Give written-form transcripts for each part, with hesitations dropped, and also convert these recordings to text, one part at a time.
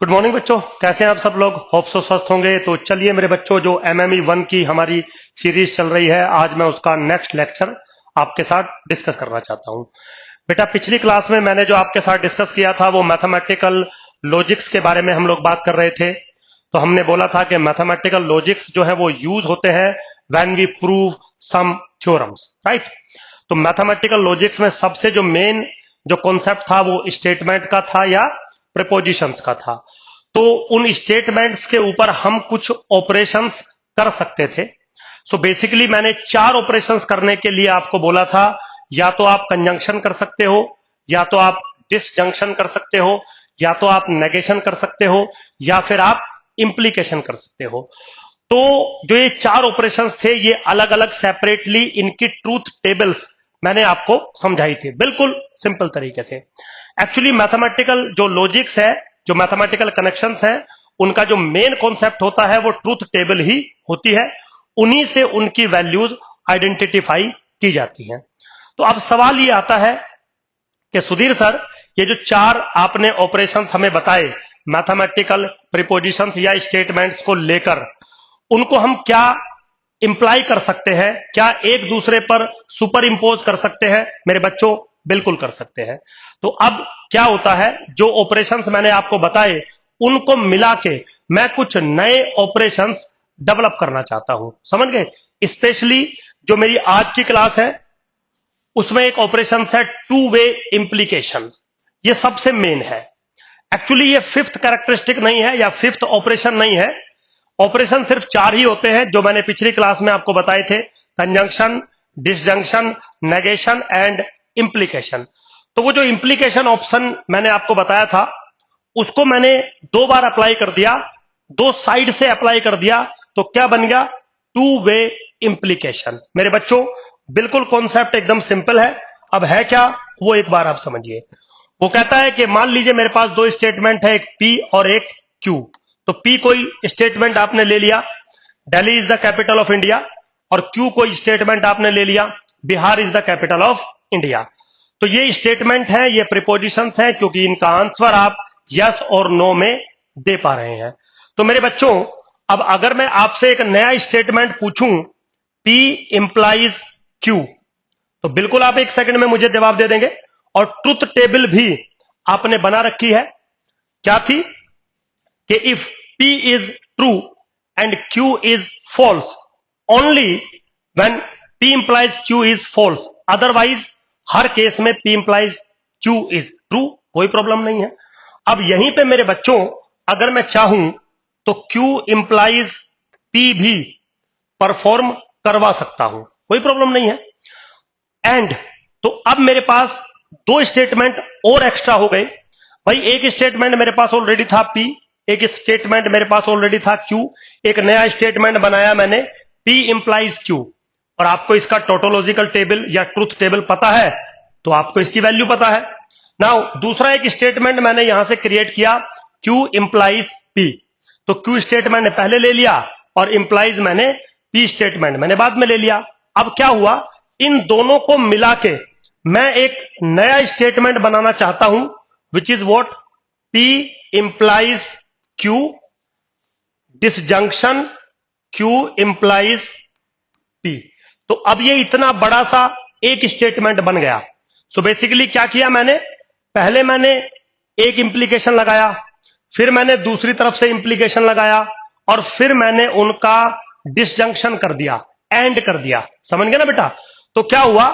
Good morning बच्चों, कैसे हैं आप सब लोग। होप सो स्वस्थ होंगे। तो चलिए मेरे बच्चों, जो एमएमई 1 की हमारी सीरीज चल रही है, आज मैं उसका नेक्स्ट लेक्चर आपके साथ डिस्कस करना चाहता हूं। बेटा, पिछली क्लास में मैंने जो आपके साथ डिस्कस किया था वो मैथमेटिकल लॉजिक्स के बारे में हम लोग बात कर रहे थे। तो हमने बोला था कि मैथमेटिकल लॉजिक्स जो है वो यूज होते हैं when we prove some theorems, right. तो मैथमेटिकल लॉजिक्स में सबसे जो मेन जो कॉन्सेप्ट था वो स्टेटमेंट का था या प्रीपोजिशंस का था। तो उन स्टेटमेंट्स के ऊपर हम कुछ ऑपरेशंस कर सकते थे। सो बेसिकली मैंने 4 ऑपरेशंस करने के लिए आपको बोला था। या तो आप कंजंक्शन कर सकते हो, या तो आप डिसजंक्शन कर सकते हो, या तो आप नेगेशन कर सकते हो, या फिर आप इंप्लीकेशन कर सकते हो। तो जो ये 4 ऑपरेशंस थे, ये अलग अलग सेपरेटली इनकी ट्रूथ टेबल्स मैंने आपको समझाई थी, बिल्कुल सिंपल तरीके से। एक्चुअली मैथमेटिकल जो लॉजिक्स है, जो मैथमेटिकल कनेक्शंस हैं, उनका जो मेन कॉन्सेप्ट होता है वो ट्रूथ टेबल ही होती है। उन्हीं से उनकी वैल्यूज आइडेंटिफाई की जाती हैं। तो अब सवाल ये आता है कि सुधीर सर, ये जो 4 आपने ऑपरेशंस हमें बताए मैथमेटिकल प्रीपोजिशंस या स्टेटमेंट्स को लेकर, उनको हम क्या इंप्लाई कर सकते हैं, क्या एक दूसरे पर सुपर इंपोज कर सकते हैं? मेरे बच्चों, बिल्कुल कर सकते हैं। तो अब क्या होता है, जो ऑपरेशंस मैंने आपको बताए उनको मिला के मैं कुछ नए ऑपरेशंस डेवलप करना चाहता हूं, समझ गए। स्पेशली जो मेरी आज की क्लास है उसमें एक ऑपरेशन है टू वे इंप्लीकेशन। ये सबसे मेन है। एक्चुअली ये 5th कैरेक्टरिस्टिक नहीं है या 5th ऑपरेशन नहीं है। ऑपरेशन सिर्फ 4 ही होते हैं जो मैंने पिछली क्लास में आपको बताए थे: conjunction, disjunction, negation and implication. तो वो जो इंप्लीकेशन ऑप्शन मैंने आपको बताया था उसको मैंने 2 बार अप्लाई कर दिया, 2 साइड से अप्लाई कर दिया, तो क्या बन गया? To way implication. मेरे बच्चों, बिल्कुल कॉन्सेप्ट एकदम सिंपल है। अब है क्या, वो एक बार आप समझिए। वो कहता है कि मान लीजिए मेरे पास 2 स्टेटमेंट है, एक पी और एक क्यू। तो पी कोई स्टेटमेंट आपने ले लिया, Delhi is the capital of India, और क्यू कोई स्टेटमेंट आपने ले लिया, Bihar is the capital of India. तो ये स्टेटमेंट है, ये प्रीपोजिशंस है, क्योंकि इनका आंसर आप यस और नो में दे पा रहे हैं। तो मेरे बच्चों, अब अगर मैं आपसे एक नया स्टेटमेंट पूछूं, P इंप्लाइज Q, तो बिल्कुल आप 1 सेकंड में मुझे जवाब दे देंगे। और ट्रुथ टेबल भी आपने बना रखी है, क्या थी? कि if P is true and Q is false, only when P implies Q is false, otherwise हर केस में P implies Q is true, कोई प्रॉब्लम नहीं है। अब यहीं पे मेरे बच्चों, अगर मैं चाहूं तो Q इंप्लाइज P भी परफॉर्म करवा सकता हूं, कोई प्रॉब्लम नहीं है। एंड तो अब मेरे पास 2 स्टेटमेंट और एक्स्ट्रा हो गए। भाई, एक स्टेटमेंट मेरे पास ऑलरेडी था P, एक स्टेटमेंट मेरे पास ऑलरेडी था Q, एक नया स्टेटमेंट बनाया मैंने P इंप्लाइज Q। और आपको इसका टोटोलॉजिकल टेबल या ट्रूथ टेबल पता है, तो आपको इसकी वैल्यू पता है। नाउ दूसरा एक स्टेटमेंट मैंने यहां से क्रिएट किया, Q इंप्लाइज P। तो Q स्टेटमेंट ने पहले ले लिया और इंप्लाइज मैंने P स्टेटमेंट मैंने बाद में ले लिया। अब क्या हुआ, इन दोनों को मिला के मैं एक नया स्टेटमेंट बनाना चाहता हूं, which is what? P implies Q, disjunction Q implies P। तो अब ये इतना बड़ा सा एक स्टेटमेंट बन गया। सो बेसिकली क्या किया मैंने, पहले मैंने एक इंप्लीकेशन लगाया, फिर मैंने दूसरी तरफ से इंप्लीकेशन लगाया, और फिर मैंने उनका डिसजंक्शन कर दिया, एंड कर दिया। समझ गए ना बेटा? तो क्या हुआ,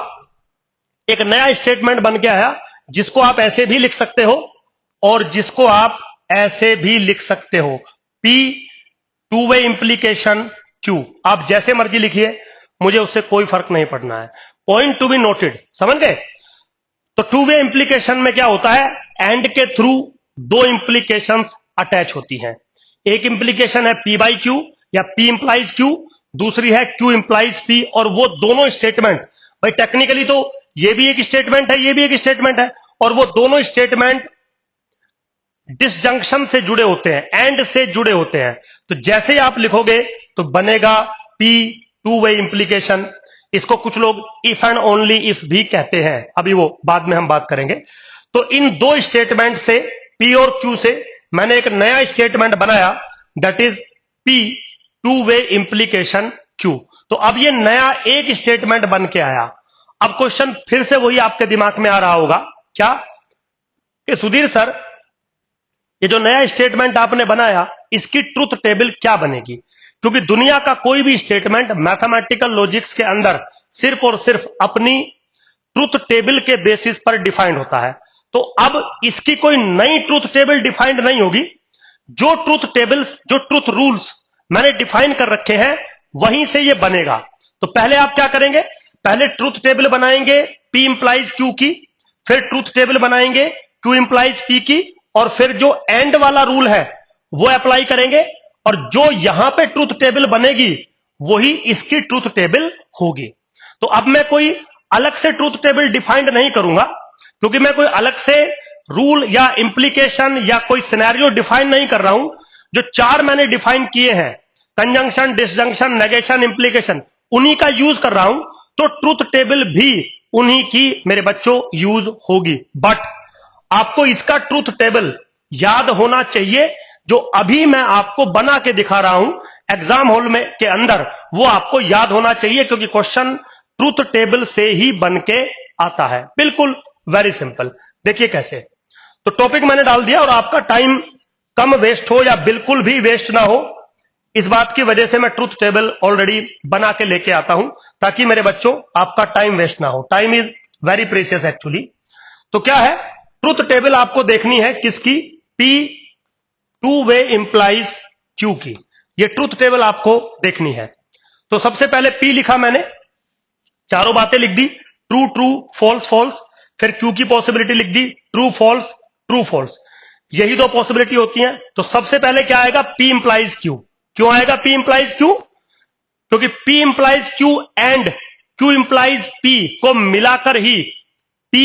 एक नया स्टेटमेंट बन गया है, जिसको आप ऐसे भी लिख सकते हो और जिसको आप ऐसे भी लिख सकते हो। P two way implication Q, आप जैसे मर्जी लिखिए, मुझे उससे कोई फर्क नहीं पड़ना है। पॉइंट टू बी नोटेड, समझ गए? तो टू वे इंप्लीकेशन में क्या होता है, एंड के थ्रू 2 इंप्लीकेशंस अटैच होती हैं। एक इंप्लीकेशन है P बाई Q या P इंप्लाइज Q, दूसरी है Q इंप्लाइज P। और वो दोनों स्टेटमेंट, भाई टेक्निकली तो ये भी एक स्टेटमेंट है, ये भी एक स्टेटमेंट है, और वो दोनों स्टेटमेंट डिसजंक्शन से जुड़े होते हैं, एंड से जुड़े होते हैं। तो जैसे आप लिखोगे तो बनेगा P टू वे इंप्लीकेशन। इसको कुछ लोग इफ एंड ओनली इफ भी कहते हैं, अभी वो बाद में हम बात करेंगे। तो इन 2 स्टेटमेंट से, P और Q से, मैंने एक नया स्टेटमेंट बनाया, that is P two way implication Q। तो अब ये नया एक स्टेटमेंट बन के आया। अब क्वेश्चन फिर से वही आपके दिमाग में आ रहा होगा, क्या कि सुधीर सर ये जो नया स्टेटमेंट आपने बनाया इसकी ट्रुथ टेबल क्या बनेगी? क्योंकि दुनिया का कोई भी स्टेटमेंट मैथमेटिकल लॉजिक्स के अंदर सिर्फ और सिर्फ अपनी ट्रुथ टेबल के बेसिस पर डिफाइंड होता है। तो अब इसकी कोई नई ट्रुथ टेबल डिफाइंड नहीं होगी। जो ट्रुथ टेबल्स, जो ट्रुथ रूल्स मैंने डिफाइन कर रखे हैं वहीं से ये बनेगा। तो पहले आप क्या करेंगे, पहले ट्रुथ टेबल बनाएंगे P इंप्लाइज Q की, फिर ट्रुथ टेबल बनाएंगे Q इंप्लाइज P की, और फिर जो एंड वाला रूल है वो अप्लाई करेंगे, और जो यहां पे ट्रुथ टेबल बनेगी वही इसकी ट्रुथ टेबल होगी। तो अब मैं कोई अलग से ट्रुथ टेबल डिफाइंड नहीं करूंगा, क्योंकि मैं कोई अलग से रूल या इंप्लीकेशन या कोई सिनेरियो डिफाइन नहीं कर रहा हूं। जो चार मैंने डिफाइन किए हैं, कंजंक्शन, डिसजंक्शन, नेगेशन, इंप्लीकेशन, उन्हीं का यूज कर रहा हूं। तो ट्रुथ टेबल भी उन्हीं की मेरे बच्चों यूज होगी। बट आपको इसका ट्रुथ टेबल याद होना चाहिए, जो अभी मैं आपको बना के दिखा रहा हूं एग्जाम हॉल में के अंदर, वो आपको याद होना चाहिए, क्योंकि क्वेश्चन ट्रुथ टेबल से ही बन के आता है। बिल्कुल वेरी सिंपल। देखिए कैसे। तो टॉपिक मैंने डाल दिया, और आपका टाइम कम वेस्ट हो या बिल्कुल भी वेस्ट ना हो, इस बात की वजह से मैं ट्रुथ टेबल ऑलरेडी बना के लेके आता हूं, ताकि मेरे बच्चों आपका टाइम वेस्ट ना हो। Time is very precious actually. तो क्या है, ट्रुथ टेबल आपको देखनी है किसकी? P टू वे इंप्लाइज Q की। ये ट्रुथ टेबल आपको देखनी है। तो सबसे पहले P लिखा मैंने, चारों बातें लिख दी, ट्रू ट्रू, फॉल्स फॉल्स। फिर Q की पॉसिबिलिटी लिख दी, ट्रू फॉल्स, ट्रू फॉल्स। यही दो पॉसिबिलिटी होती हैं। तो सबसे पहले क्या आएगा? P implies Q। क्यों आएगा P इंप्लाइज Q? क्योंकि P implies Q and Q implies P को मिलाकर ही P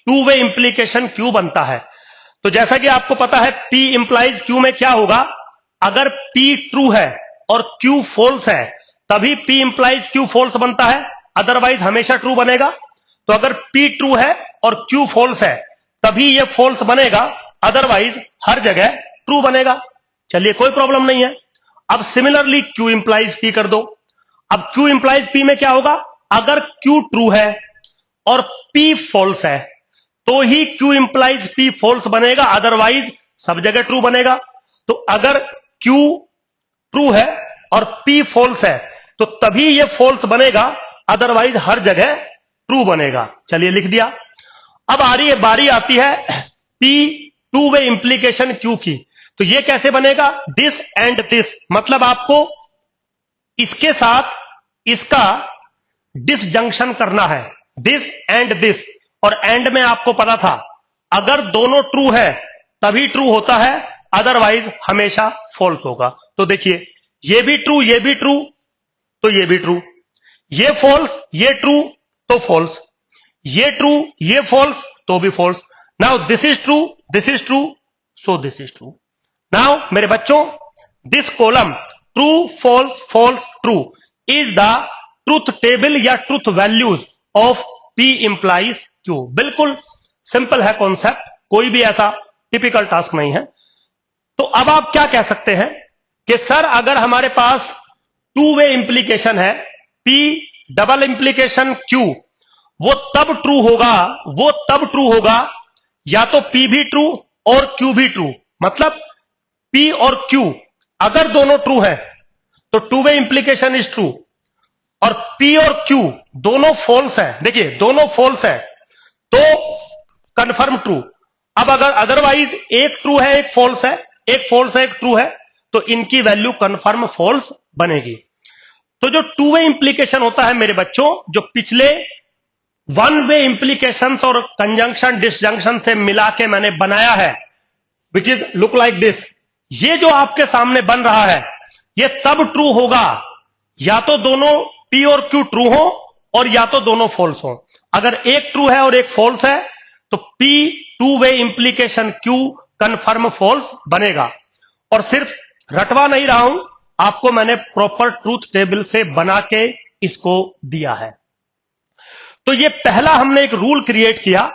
two way implication Q बनता है। तो जैसा कि आपको पता है P इंप्लाइज Q में क्या होगा, अगर P ट्रू है और Q फॉल्स है तभी P इंप्लाइज Q फॉल्स बनता है, अदरवाइज हमेशा ट्रू बनेगा। तो अगर P ट्रू है और Q फॉल्स है तभी ये फॉल्स बनेगा, अदरवाइज हर जगह ट्रू बनेगा। चलिए कोई प्रॉब्लम नहीं है। अब सिमिलरली Q इंप्लाइज P कर दो। अब Q इंप्लाइज P में क्या होगा, अगर Q ट्रू है और P फॉल्स है तो ही Q इंप्लाइज P फॉल्स बनेगा, अदरवाइज सब जगह ट्रू बनेगा। तो अगर Q ट्रू है और P फॉल्स है तो तभी ये फॉल्स बनेगा, अदरवाइज हर जगह ट्रू बनेगा। चलिए लिख दिया। अब बारी आती है P two way implication Q की। तो ये कैसे बनेगा? दिस एंड दिस, मतलब आपको इसके साथ इसका डिसजंक्शन करना है, दिस एंड दिस। और एंड में आपको पता था अगर दोनों ट्रू है तभी ट्रू होता है, अदरवाइज हमेशा फॉल्स होगा। तो देखिए ये भी ट्रू, ये भी ट्रू, तो ये भी ट्रू, ये फॉल्स, ये ट्रू, तो फॉल्स, ये ट्रू, ये फॉल्स, तो भी false. Now this is true, this is true, so this is true. Now मेरे बच्चों, this column true false false true is the truth table या truth values of P implies Q। बिल्कुल simple है concept, कोई भी ऐसा typical task नहीं है। तो अब आप क्या कह सकते हैं कि सर अगर हमारे पास टू वे इंप्लीकेशन है P डबल इंप्लीकेशन Q, वो तब ट्रू होगा या तो P भी ट्रू और Q भी ट्रू। मतलब P और Q अगर दोनों ट्रू है तो to way implication is true, और P और Q दोनों फॉल्स है, देखिए दोनों फॉल्स है तो कंफर्म ट्रू। अब अगर अदरवाइज एक ट्रू है एक फॉल्स है, एक फॉल्स है एक ट्रू है, तो इनकी वैल्यू कंफर्म फॉल्स बनेगी। तो जो टू वे इंप्लीकेशन होता है मेरे बच्चों, जो पिछले वन वे इंप्लीकेशंस और कंजंक्शन डिसजंक्शन से मिला के मैंने बनाया है, which is look like this, ये जो आपके सामने बन रहा है ये तब ट्रू होगा या तो दोनों P और Q ट्रू हो और या तो दोनों फॉल्स हो। अगर एक ट्रू है और एक फॉल्स है तो P two way implication Q confirm false बनेगा। और सिर्फ रटवा नहीं रहा हूं, आपको मैंने प्रॉपर ट्रूथ टेबल से बना के इसको दिया है। तो ये पहला हमने एक रूल क्रिएट किया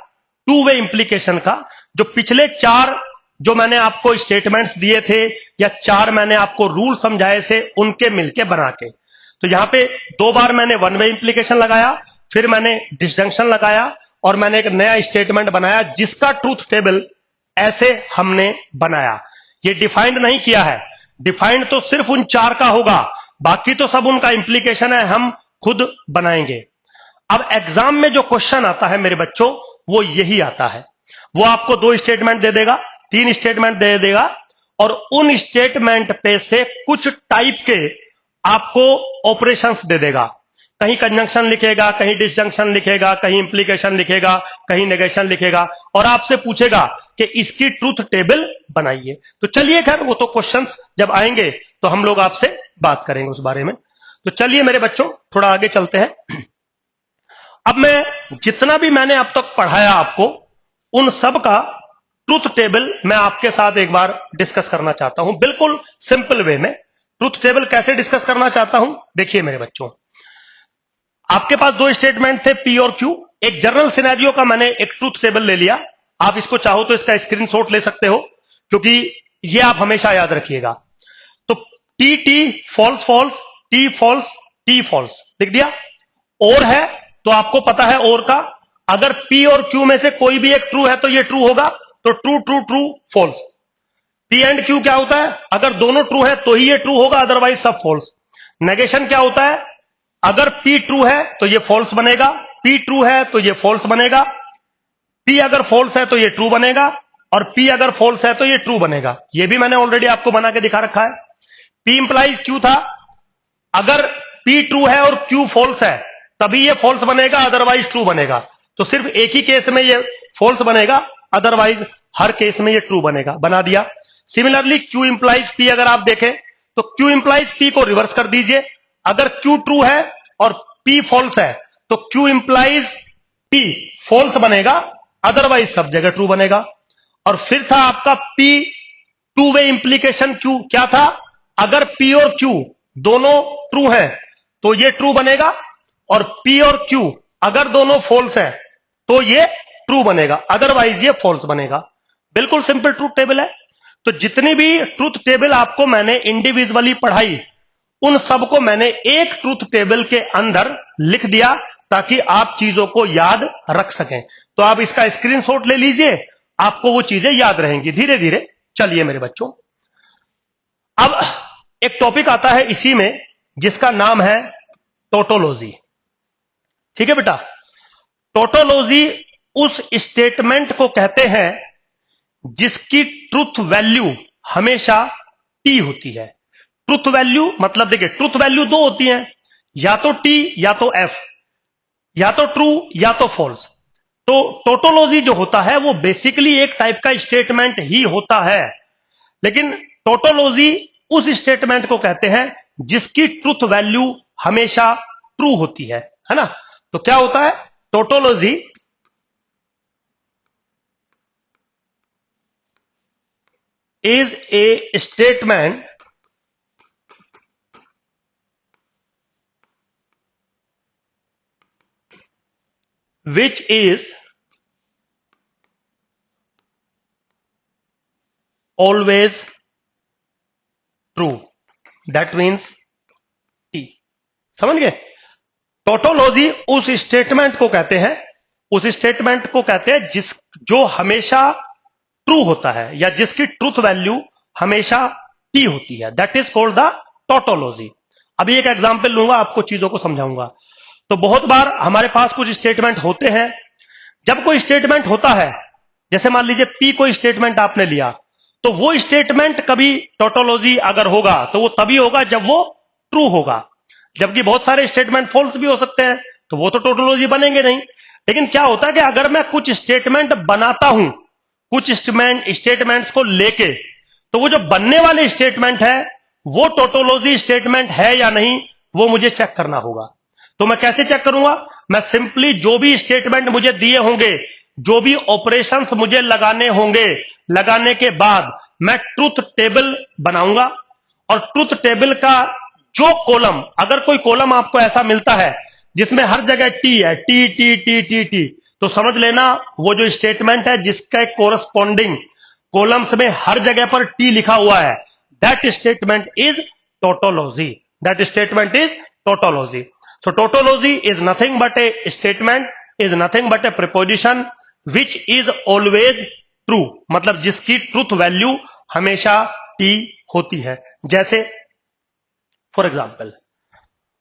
टू वे इंप्लीकेशन का, जो पिछले चार जो मैंने आपको स्टेटमेंट्स दिए थे या 4 मैंने आपको रूल समझाए थे उनके मिलके बना के। तो यहां पे 2 बार मैंने वन वे इंप्लीकेशन लगाया, फिर मैंने डिसजंक्शन लगाया और मैंने एक नया स्टेटमेंट बनाया जिसका ट्रूथ टेबल ऐसे हमने बनाया। ये डिफाइंड नहीं किया है, डिफाइंड तो सिर्फ उन 4 का होगा, बाकी तो सब उनका इंप्लीकेशन है, हम खुद बनाएंगे। अब एग्जाम में जो क्वेश्चन आता है मेरे बच्चों वो यही आता है। वो आपको 2 स्टेटमेंट दे देगा, 3 स्टेटमेंट दे देगा और उन स्टेटमेंट पे से कुछ टाइप के आपको ऑपरेशंस दे देगा। कहीं कंजंक्शन लिखेगा, कहीं डिसजंक्शन लिखेगा, कहीं इंप्लीकेशन लिखेगा, कहीं नेगेशन लिखेगा और आपसे पूछेगा कि इसकी ट्रूथ टेबल बनाइए। तो चलिए खैर वो तो क्वेश्चंस जब आएंगे तो हम लोग आपसे बात करेंगे उस बारे में। तो चलिए मेरे बच्चों थोड़ा आगे चलते हैं। अब मैं जितना भी मैंने अब तक पढ़ाया आपको उन सब का ट्रूथ टेबल मैं आपके साथ एक बार डिस्कस करना चाहता हूं, बिल्कुल सिंपल वे में। ट्रूथ टेबल कैसे डिस्कस करना चाहता हूं, देखिए मेरे बच्चों, आपके पास 2 स्टेटमेंट थे पी और क्यू। एक जनरल सिनेरियो का मैंने एक ट्रूथ टेबल ले लिया। आप इसको चाहो तो इसका स्क्रीनशॉट ले सकते हो, क्योंकि ये आप हमेशा याद रखिएगा। तो T T false false, T false, T false लिख दिया। और है तो आपको पता है और का, अगर पी और क्यू में से कोई भी एक ट्रू है तो ये ट्रू होगा, तो true true true false. P and Q क्या होता है, अगर दोनों ट्रू है तो ही ये ट्रू होगा, अदरवाइज सब फॉल्स। नेगेशन क्या होता है, अगर पी ट्रू है तो ये फॉल्स बनेगा, पी ट्रू है तो ये फॉल्स बनेगा, पी अगर फॉल्स है तो ये ट्रू बनेगा और पी अगर फॉल्स है तो ये ट्रू बनेगा। ये भी मैंने ऑलरेडी आपको बना के दिखा रखा है। पी इंप्लाइज क्यू था, अगर पी ट्रू है और क्यू फॉल्स है तभी ये फॉल्स बनेगा, अदरवाइज ट्रू बनेगा। तो सिर्फ एक ही केस में ये फॉल्स बनेगा, अदरवाइज हर केस में ये ट्रू बनेगा। बना दिया। सिमिलरली क्यू इंप्लाइज पी अगर आप देखें तो क्यू इंप्लाइज पी को रिवर्स कर दीजिए। अगर क्यू ट्रू है और पी फॉल्स है तो क्यू इंप्लाइज पी फॉल्स बनेगा, अदरवाइज सब जगह ट्रू बनेगा। और फिर था आपका P to way implication Q, क्या था, अगर पी और क्यू दोनों ट्रू है तो ये ट्रू बनेगा और पी और क्यू अगर दोनों फॉल्स है तो ये ट्रू बनेगा, अदरवाइज ये फॉल्स बनेगा। बिल्कुल सिंपल ट्रूथ टेबल है। तो जितनी भी ट्रूथ टेबल आपको मैंने इंडिविजुअली पढ़ाई उन सबको मैंने एक ट्रूथ टेबल के अंदर लिख दिया ताकि आप चीजों को याद रख सकें। तो आप इसका स्क्रीनशॉट ले लीजिए, आपको वो चीजें याद रहेंगी धीरे धीरे। चलिए मेरे बच्चों, अब एक टॉपिक आता है इसी में जिसका नाम है टोटोलॉजी। ठीक है बेटा, टोटोलॉजी उस स्टेटमेंट को कहते हैं जिसकी ट्रूथ वैल्यू हमेशा टी होती है। ट्रूथ वैल्यू मतलब देखिए, ट्रूथ वैल्यू 2 होती हैं, या तो टी या तो एफ, या तो ट्रू या तो फॉल्स। तो टोटोलॉजी जो होता है वो बेसिकली एक टाइप का स्टेटमेंट ही होता है, लेकिन टोटोलॉजी उस स्टेटमेंट को कहते हैं जिसकी ट्रूथ वैल्यू हमेशा ट्रू होती है ना। तो क्या होता है, tautology is a statement which is always true, that means T। समझ गए, टोटोलॉजी उस स्टेटमेंट को कहते हैं, उस स्टेटमेंट को कहते हैं जो हमेशा ट्रू होता है या जिसकी ट्रूथ वैल्यू हमेशा T होती है, that is called the tautology. अभी एक एग्जांपल लूंगा, आपको चीजों को समझाऊंगा। तो बहुत बार हमारे पास कुछ स्टेटमेंट होते हैं। जब कोई स्टेटमेंट होता है, जैसे मान लीजिए पी कोई स्टेटमेंट आपने लिया, तो वो स्टेटमेंट कभी टोटोलॉजी अगर होगा तो वो तभी होगा जब वो ट्रू होगा, जबकि बहुत सारे स्टेटमेंट फॉल्स भी हो सकते हैं तो वो तो टोटोलॉजी बनेंगे नहीं। लेकिन क्या होता है कि अगर मैं कुछ स्टेटमेंट बनाता हूं कुछ स्टेटमेंट्स को लेके, तो वो जो बनने वाले स्टेटमेंट है वो टोटोलॉजी स्टेटमेंट है या नहीं वो मुझे चेक करना होगा। तो मैं कैसे चेक करूंगा, मैं सिंपली जो भी स्टेटमेंट मुझे दिए होंगे, जो भी ऑपरेशंस मुझे लगाने होंगे, लगाने के बाद मैं ट्रूथ टेबल बनाऊंगा। और ट्रूथ टेबल का जो कॉलम, अगर कोई कॉलम आपको ऐसा मिलता है जिसमें हर जगह टी है, T T T T T, तो समझ लेना वो जो स्टेटमेंट है जिसका कोरस्पॉन्डिंग कॉलम्स में हर जगह पर टी लिखा हुआ है, that statement is tautology, that statement is tautology. So tautology is nothing but A statement, is nothing but A preposition which is always true, मतलब जिसकी ट्रूथ वैल्यू हमेशा टी होती है. जैसे फॉर एग्जाम्पल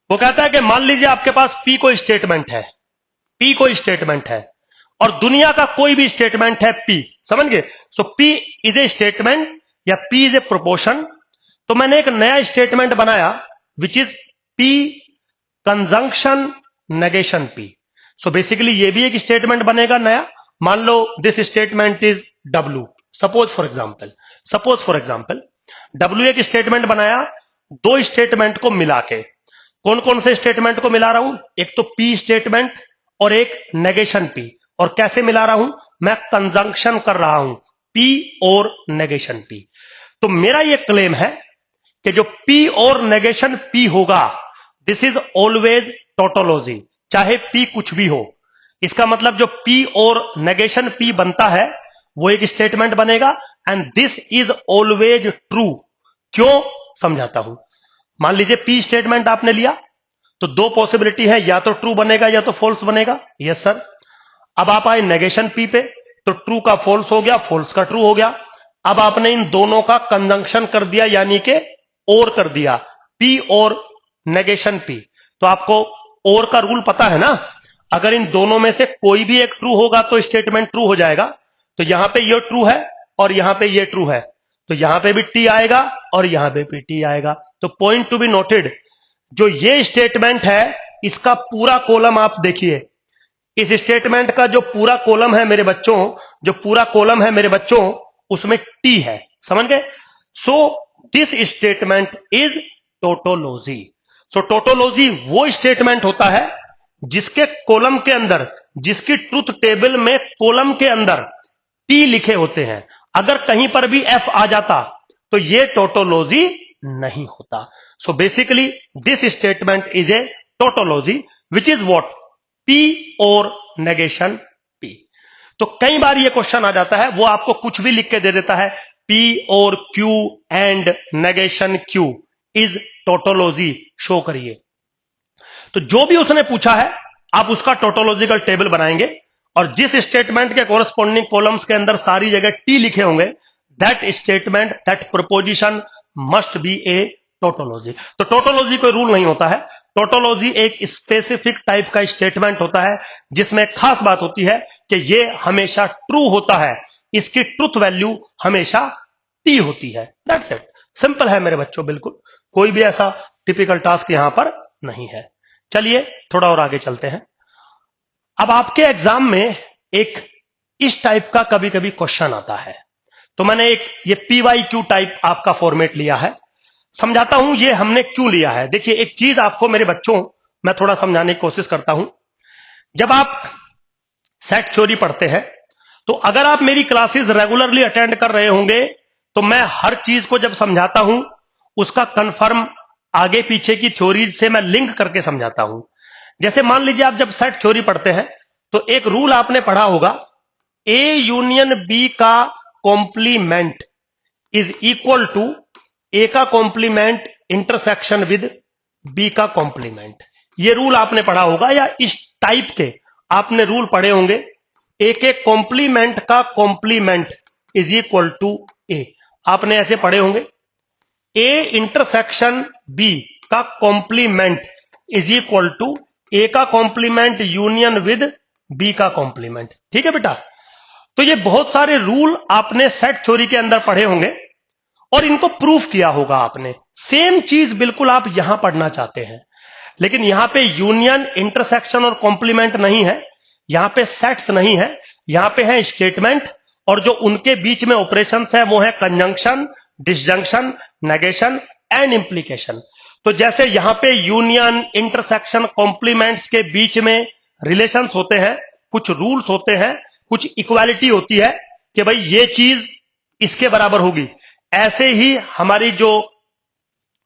वो कहता है कि मान लीजिए आपके पास पी कोई स्टेटमेंट है, पी कोई स्टेटमेंट है और दुनिया का कोई भी स्टेटमेंट है पी, समझ गए. So P is a statement या पी इज ए प्रोपोर्शन. तो मैंने एक नया स्टेटमेंट बनाया which is P conjunction negation P. So basically ये भी एक स्टेटमेंट बनेगा नया. मान लो this statement is W, suppose for example W एक स्टेटमेंट बनाया दो स्टेटमेंट को मिला के. कौन कौन से स्टेटमेंट को मिला रहा हूं? एक तो पी स्टेटमेंट और एक नेगेशन पी. और कैसे मिला रहा हूं? मैं कंजंक्शन कर रहा हूं पी और नेगेशन पी. तो मेरा यह क्लेम है कि जो पी और नेगेशन पी होगा दिस इज ऑलवेज टोटोलॉजी, चाहे पी कुछ भी हो. इसका मतलब जो पी और नेगेशन पी बनता है वो एक स्टेटमेंट बनेगा and this is always true. क्यों? समझाता हूं. मान लीजिए पी स्टेटमेंट आपने लिया तो दो पॉसिबिलिटी है, या तो ट्रू बनेगा या तो फॉल्स बनेगा. Yes sir. अब आप आए नेगेशन पी पे तो ट्रू का फॉल्स हो गया, फॉल्स का ट्रू हो गया. अब आपने इन दोनों का कंजंक्शन कर दिया यानी कि और कर दिया, पी और नेगेशन पी. तो आपको और का रूल पता है ना, अगर इन दोनों में से कोई भी एक ट्रू होगा तो स्टेटमेंट ट्रू हो जाएगा. तो यहां पे ये ट्रू है और यहां पे ये ट्रू है, तो यहां पे भी टी आएगा और यहां पे भी टी आएगा. तो पॉइंट टू बी नोटेड, जो ये स्टेटमेंट है इसका पूरा कॉलम आप देखिए. इस स्टेटमेंट का जो पूरा कॉलम है मेरे बच्चों, जो पूरा कॉलम है मेरे बच्चों उसमें टी है, समझ गए. So this statement is tautology. So tautology वो स्टेटमेंट होता है जिसके कॉलम के अंदर, जिसकी ट्रूथ टेबल में कॉलम के अंदर टी लिखे होते हैं. अगर कहीं पर भी एफ आ जाता तो ये टोटोलॉजी नहीं होता. So basically this statement is a tautology which is what? P और नेगेशन पी. तो कई बार ये क्वेश्चन आ जाता है, वो आपको कुछ भी लिख के दे देता है, पी और Q and negation Q is tautology, show करिए. तो जो भी उसने पूछा है आप उसका टोटोलॉजिकल टेबल बनाएंगे और जिस स्टेटमेंट के कोरस्पॉन्डिंग कॉलम्स के अंदर सारी जगह टी लिखे होंगे that statement, that proposition must be A tautology. तो टोटोलॉजी कोई रूल नहीं होता है. टोटोलॉजी एक स्पेसिफिक टाइप का स्टेटमेंट होता है जिसमें खास बात होती है कि ये हमेशा ट्रू होता है, इसकी ट्रूथ वैल्यू हमेशा टी होती है. That's it. सिंपल है मेरे बच्चों, बिल्कुल कोई भी ऐसा टिपिकल टास्क यहां पर नहीं है. चलिए थोड़ा और आगे चलते हैं. अब आपके एग्जाम में एक इस टाइप का कभी कभी क्वेश्चन आता है, तो मैंने एक ये PYQ टाइप आपका फॉर्मेट लिया है. समझाता हूं ये हमने क्यों लिया है. देखिए एक चीज आपको मेरे बच्चों मैं थोड़ा समझाने की कोशिश करता हूं. जब आप सेट थ्योरी पढ़ते हैं तो अगर आप मेरी क्लासेस रेगुलरली अटेंड कर रहे होंगे तो मैं हर चीज को जब समझाता हूं उसका कंफर्म आगे पीछे की थ्योरी से मैं लिंक करके समझाता हूं. जैसे मान लीजिए आप जब सेट थ्योरी पढ़ते हैं तो एक रूल आपने पढ़ा होगा, ए यूनियन बी का कॉम्प्लीमेंट इज इक्वल टू ए का कॉम्प्लीमेंट इंटरसेक्शन विद बी का कॉम्प्लीमेंट. ये रूल आपने पढ़ा होगा या इस टाइप के आपने रूल पढ़े होंगे. ए के कॉम्प्लीमेंट का कॉम्प्लीमेंट इज इक्वल टू ए, आपने ऐसे पढ़े होंगे. ए इंटरसेक्शन बी का कॉम्प्लीमेंट इज इक्वल टू ए का कॉम्प्लीमेंट यूनियन विद बी का कॉम्प्लीमेंट. ठीक है बेटा. तो ये बहुत सारे रूल आपने सेट थ्योरी के अंदर पढ़े होंगे और इनको प्रूफ किया होगा आपने. सेम चीज बिल्कुल आप यहां पढ़ना चाहते हैं, लेकिन यहां पे यूनियन, इंटरसेक्शन और कॉम्प्लीमेंट नहीं है, यहां पे सेट्स नहीं है, यहां पे है स्टेटमेंट और जो उनके बीच में ऑपरेशंस है वो है conjunction, disjunction, negation and implication. तो जैसे यहां पे यूनियन, इंटरसेक्शन, कॉम्प्लीमेंट्स के बीच में रिलेशंस होते हैं, कुछ रूल्स होते हैं, कुछ इक्वालिटी होती है कि भाई ये चीज इसके बराबर होगी, ऐसे ही हमारी जो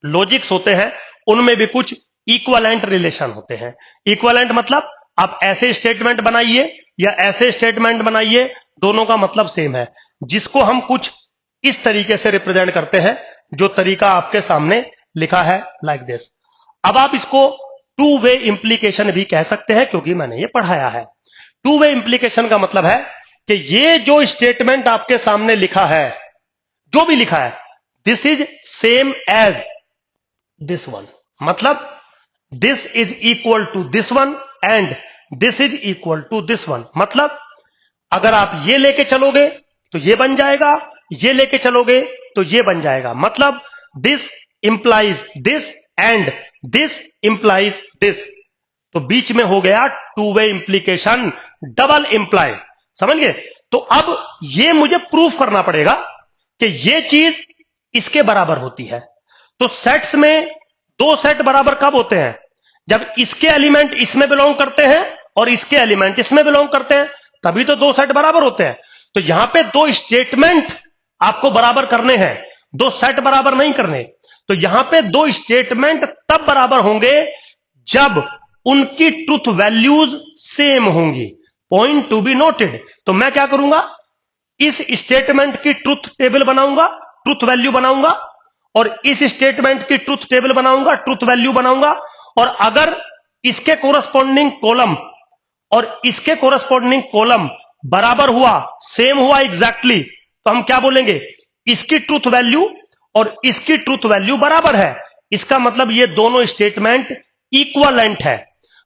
लॉजिक्स होते हैं उनमें भी कुछ इक्वलेंट रिलेशन होते हैं. इक्वलेंट मतलब आप ऐसे स्टेटमेंट बनाइए या ऐसे स्टेटमेंट बनाइए, दोनों का मतलब सेम है, जिसको हम कुछ इस तरीके से रिप्रेजेंट करते हैं, जो तरीका आपके सामने लिखा है लाइक दिस। अब आप इसको टू वे इंप्लीकेशन भी कह सकते हैं, क्योंकि मैंने ये पढ़ाया है। टू वे इंप्लीकेशन का मतलब है कि ये जो स्टेटमेंट आपके सामने लिखा है, जो भी लिखा है, this is same as this one, मतलब this is equal to this one and this is equal to this one. मतलब अगर आप ये लेके चलोगे तो ये बन जाएगा, ये लेके चलोगे तो ये बन जाएगा। मतलब this implies this and this implies this. तो बीच में हो गया to way implication, double imply. समझ गए? तो अब ये मुझे प्रूफ करना पड़ेगा कि ये चीज इसके बराबर होती है। तो सेट्स में दो सेट बराबर कब होते हैं? जब इसके एलिमेंट इसमें बिलोंग करते हैं और इसके एलिमेंट इसमें बिलोंग करते हैं, तभी तो दो सेट बराबर होते हैं। तो यहां पे दो स्टेटमेंट आपको बराबर करने हैं, दो सेट बराबर नहीं करने। तो यहां पे दो स्टेटमेंट तब बराबर होंगे जब उनकी ट्रुथ वैल्यूज सेम होंगी। Point to be noted. तो मैं क्या करूंगा, इस स्टेटमेंट की ट्रुथ टेबल बनाऊंगा, ट्रुथ वैल्यू बनाऊंगा, और इस स्टेटमेंट की ट्रुथ टेबल बनाऊंगा, ट्रुथ वैल्यू बनाऊंगा। और अगर इसके कोरस्पॉन्डिंग कॉलम और इसके कोरस्पॉन्डिंग कॉलम बराबर हुआ, सेम हुआ एग्जैक्टली, तो हम क्या बोलेंगे, इसकी ट्रुथ वैल्यू और इसकी ट्रुथ वैल्यू बराबर है। इसका मतलब ये दोनों स्टेटमेंट इक्वलेंट है,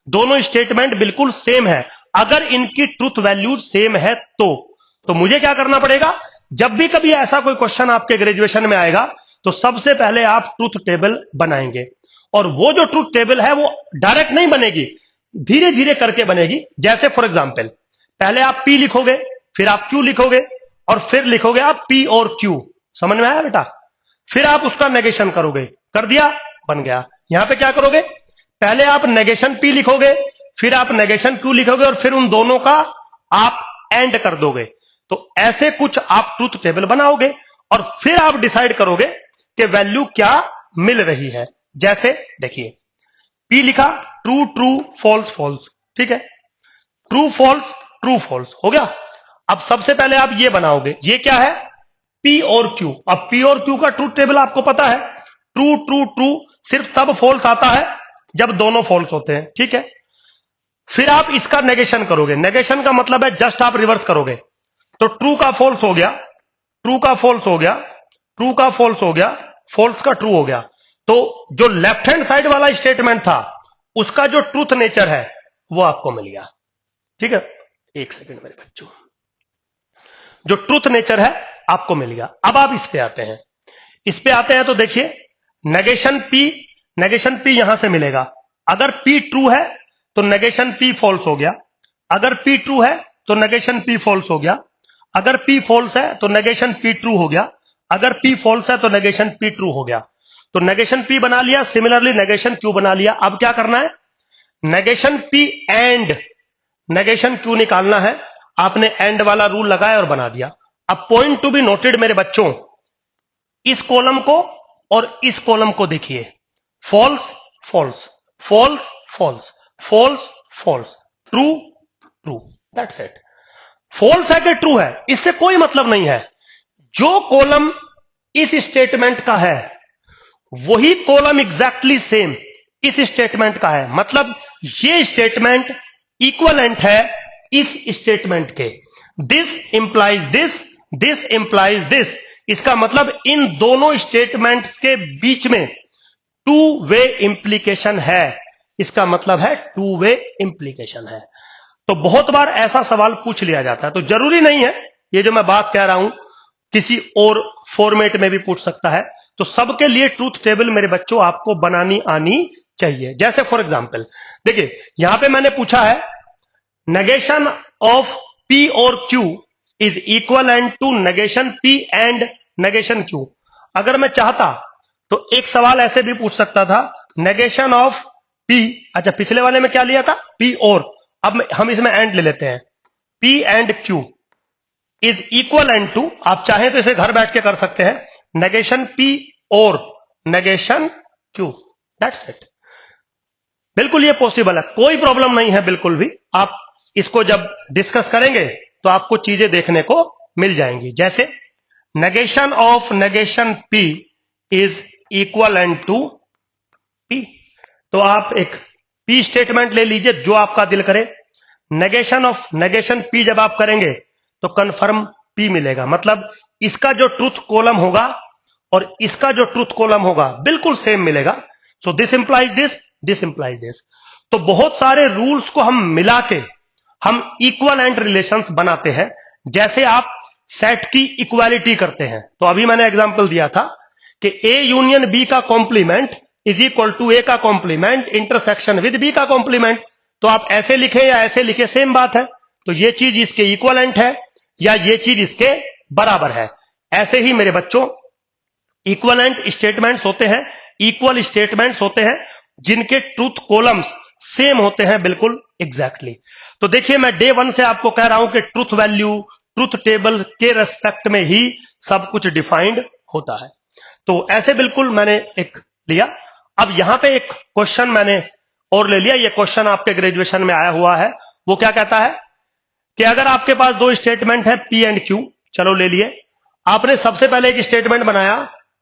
दोनों स्टेटमेंट बिल्कुल सेम है। अगर इनकी ट्रुथ वैल्यू सेम है तो मुझे क्या करना पड़ेगा, जब भी कभी ऐसा कोई क्वेश्चन आपके ग्रेजुएशन में आएगा तो सबसे पहले आप ट्रुथ टेबल बनाएंगे। और वो जो ट्रुथ टेबल है वो डायरेक्ट नहीं बनेगी, धीरे धीरे करके बनेगी। जैसे फॉर एग्जांपल, पहले आप P लिखोगे, फिर आप Q लिखोगे, और फिर लिखोगे आप P और Q। समझ में आया बेटा? फिर आप उसका नेगेशन करोगे, कर दिया, बन गया। यहां पे क्या करोगे, पहले आप नेगेशन P लिखोगे, फिर आप नेगेशन Q लिखोगे, और फिर उन दोनों का आप एंड कर दोगे। तो ऐसे कुछ आप ट्रुथ टेबल बनाओगे और फिर आप डिसाइड करोगे कि वैल्यू क्या मिल रही है। जैसे देखिए, P लिखा, ट्रू ट्रू फॉल्स फॉल्स, ठीक है, ट्रू फॉल्स ट्रू फॉल्स हो गया। अब सबसे पहले आप ये बनाओगे, ये क्या है, P और Q। अब P और Q का ट्रूथ टेबल आपको पता है, ट्रू ट्रू ट्रू सिर्फ तब फॉल्स आता है जब दोनों फॉल्स होते हैं, ठीक है। फिर आप इसका नेगेशन करोगे, नेगेशन का मतलब है जस्ट आप रिवर्स करोगे। तो ट्रू का फॉल्स हो गया, ट्रू का फॉल्स हो गया, ट्रू का फॉल्स हो गया, फॉल्स का ट्रू हो गया। तो जो लेफ्ट हैंड साइड वाला स्टेटमेंट था उसका जो ट्रूथ नेचर है वो आपको मिल गया, ठीक है। एक सेकंड मेरे बच्चों, जो ट्रूथ नेचर है आपको मिल गया। अब आप इस पे आते हैं, इस पे आते हैं तो देखिए, नेगेशन P यहां से मिलेगा। अगर P ट्रू है तो नेगेशन P फॉल्स हो गया, अगर P ट्रू है तो नेगेशन P फॉल्स हो गया, अगर P फॉल्स है तो नेगेशन P ट्रू हो गया, अगर P फॉल्स है तो नेगेशन P ट्रू हो गया। तो नेगेशन P बना लिया, सिमिलरली नेगेशन Q बना लिया। अब क्या करना है, negation P and negation Q निकालना है। आपने एंड वाला रूल लगाया और बना दिया। अब पॉइंट टू बी नोटेड मेरे बच्चों, इस कॉलम को और इस कॉलम को देखिए, false false false false false false, true true, that's it. False है कि ट्रू है इससे कोई मतलब नहीं है। जो कॉलम इस स्टेटमेंट का है वही कॉलम एग्जैक्टली सेम इस स्टेटमेंट का है। मतलब ये स्टेटमेंट इक्वलेंट है इस स्टेटमेंट के। This implies this, this implies this. इसका मतलब इन दोनों स्टेटमेंट्स के बीच में टू वे इंप्लीकेशन है। इसका मतलब है टू वे इंप्लीकेशन है। तो बहुत बार ऐसा सवाल पूछ लिया जाता है, तो जरूरी नहीं है ये जो मैं बात कह रहा हूं किसी और फॉर्मेट में भी पूछ सकता है। तो सबके लिए ट्रूथ टेबल मेरे बच्चों आपको बनानी आनी चाहिए। जैसे फॉर एग्जांपल देखिए, यहां पे मैंने पूछा है नेगेशन ऑफ P और Q is equal and to negation P and negation Q। अगर मैं चाहता तो एक सवाल ऐसे भी पूछ सकता था, नेगेशन ऑफ P, अच्छा पिछले वाले में क्या लिया था, P और, अब हम इसमें एंड ले लेते हैं, P and Q is equal and to, आप चाहें तो इसे घर बैठ के कर सकते हैं, नेगेशन P और नेगेशन Q, दैट्स इट। बिल्कुल ये पॉसिबल है, कोई प्रॉब्लम नहीं है बिल्कुल भी। आप इसको जब डिस्कस करेंगे तो आपको चीजें देखने को मिल जाएंगी। जैसे negation of negation P is equivalent to P। तो आप एक P स्टेटमेंट ले लीजिए जो आपका दिल करे। नेगेशन ऑफ नेगेशन P जब आप करेंगे तो कंफर्म P मिलेगा, मतलब इसका जो ट्रूथ कॉलम होगा और इसका जो ट्रूथ कॉलम होगा बिल्कुल सेम मिलेगा। So this implies this implies this. तो बहुत सारे रूल्स को हम मिला के हम इक्वलेंट रिलेशंस बनाते हैं। जैसे आप सेट की इक्वालिटी करते हैं, तो अभी मैंने एग्जांपल दिया था कि A यूनियन B का complement is equal to A का कॉम्प्लीमेंट इंटरसेक्शन विद B का कॉम्प्लीमेंट। तो आप ऐसे लिखे या ऐसे लिखे सेम बात है। तो ये चीज इसके इक्वलेंट है या ये चीज इसके बराबर है। ऐसे ही मेरे बच्चों इक्वलेंट स्टेटमेंट्स होते हैं, इक्वल स्टेटमेंट्स होते हैं जिनके ट्रूथ कॉलम्स सेम होते हैं बिल्कुल एग्जैक्टली। तो देखिए मैं डे 1 से आपको कह रहा हूं कि ट्रूथ वैल्यू ट्रूथ टेबल के रेस्पेक्ट में ही सब कुछ डिफाइंड होता है। तो ऐसे बिल्कुल मैंने एक लिया। अब यहां पे एक क्वेश्चन मैंने और ले लिया। ये क्वेश्चन आपके ग्रेजुएशन में आया हुआ है। वो क्या कहता है कि अगर आपके पास दो स्टेटमेंट है P एंड Q, चलो ले लिए। आपने सबसे पहले एक स्टेटमेंट बनाया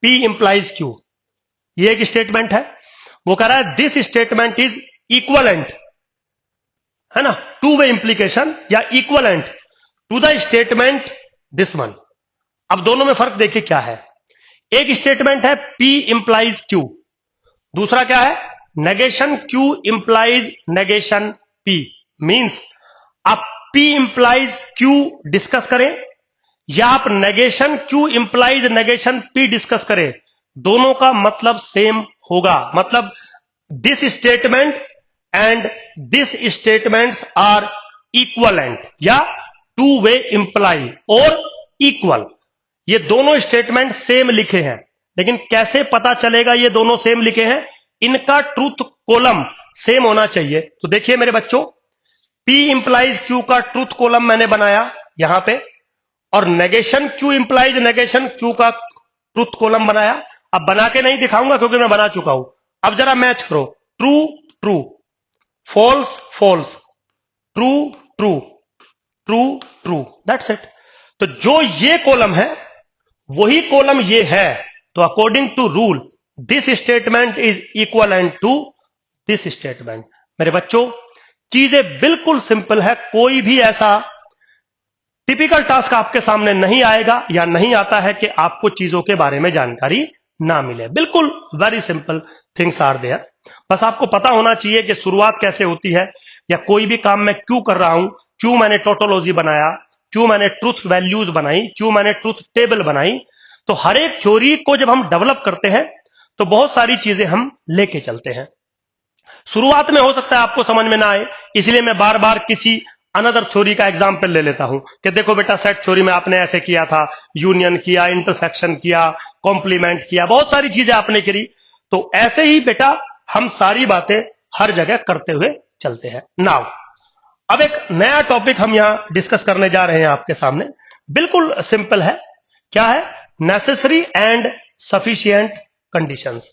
P इंप्लाइज Q, ये एक स्टेटमेंट है। वो कह रहा है दिस स्टेटमेंट इज इक्वलेंट, है ना, टू वे इंप्लीकेशन या equivalent to the statement this one. अब दोनों में फर्क देखिए क्या है। एक स्टेटमेंट है P इंप्लाइज Q, दूसरा क्या है negation Q implies negation P। Means आप P इंप्लाइज Q डिस्कस करें या आप negation Q implies negation P discuss करें, दोनों का मतलब सेम होगा। मतलब this statement and this statements are equivalent या टू वे इंप्लाई और इक्वल। ये दोनों स्टेटमेंट सेम लिखे हैं, लेकिन कैसे पता चलेगा ये दोनों सेम लिखे हैं? इनका ट्रूथ कॉलम सेम होना चाहिए। तो देखिए मेरे बच्चों, P इंप्लाइज Q का ट्रूथ कॉलम मैंने बनाया यहां पे, और negation Q implies negation Q का ट्रूथ कॉलम बनाया। अब बना के नहीं दिखाऊंगा क्योंकि मैं बना चुका हूं। अब जरा मैच करो, true true, false false, true true, true true, that's it. तो जो ये कॉलम है वही कॉलम ये है। तो according to rule this statement is equivalent to this statement. मेरे बच्चों चीजें बिल्कुल सिंपल है। कोई भी ऐसा टिपिकल टास्क आपके सामने नहीं आएगा या नहीं आता है कि आपको चीजों के बारे में जानकारी ना मिले। बिल्कुल very simple things are there. बस आपको पता होना चाहिए कि शुरुआत कैसे होती है, या कोई भी काम मैं क्यों कर रहा हूं, क्यों मैंने टोटोलॉजी बनाया, क्यों मैंने ट्रूथ वैल्यूज बनाई, क्यों मैंने ट्रूथ टेबल बनाई। तो हर एक थ्योरी को जब हम डेवलप करते हैं तो बहुत सारी चीजें हम लेके चलते हैं। शुरुआत में हो सकता है आपको समझ में ना आए, इसलिए मैं बार बार किसी अनदर थ्योरी का एग्जाम्पल ले लेता हूं कि देखो बेटा सेट थ्योरी में आपने ऐसे किया था, यूनियन किया, इंटरसेक्शन किया, कॉम्प्लीमेंट किया, बहुत सारी चीजें आपने करी। तो ऐसे ही बेटा हम सारी बातें हर जगह करते हुए चलते हैं। नाउ अब एक नया टॉपिक हम यहां डिस्कस करने जा रहे हैं आपके सामने। बिल्कुल सिंपल है। क्या है? Necessary and sufficient conditions.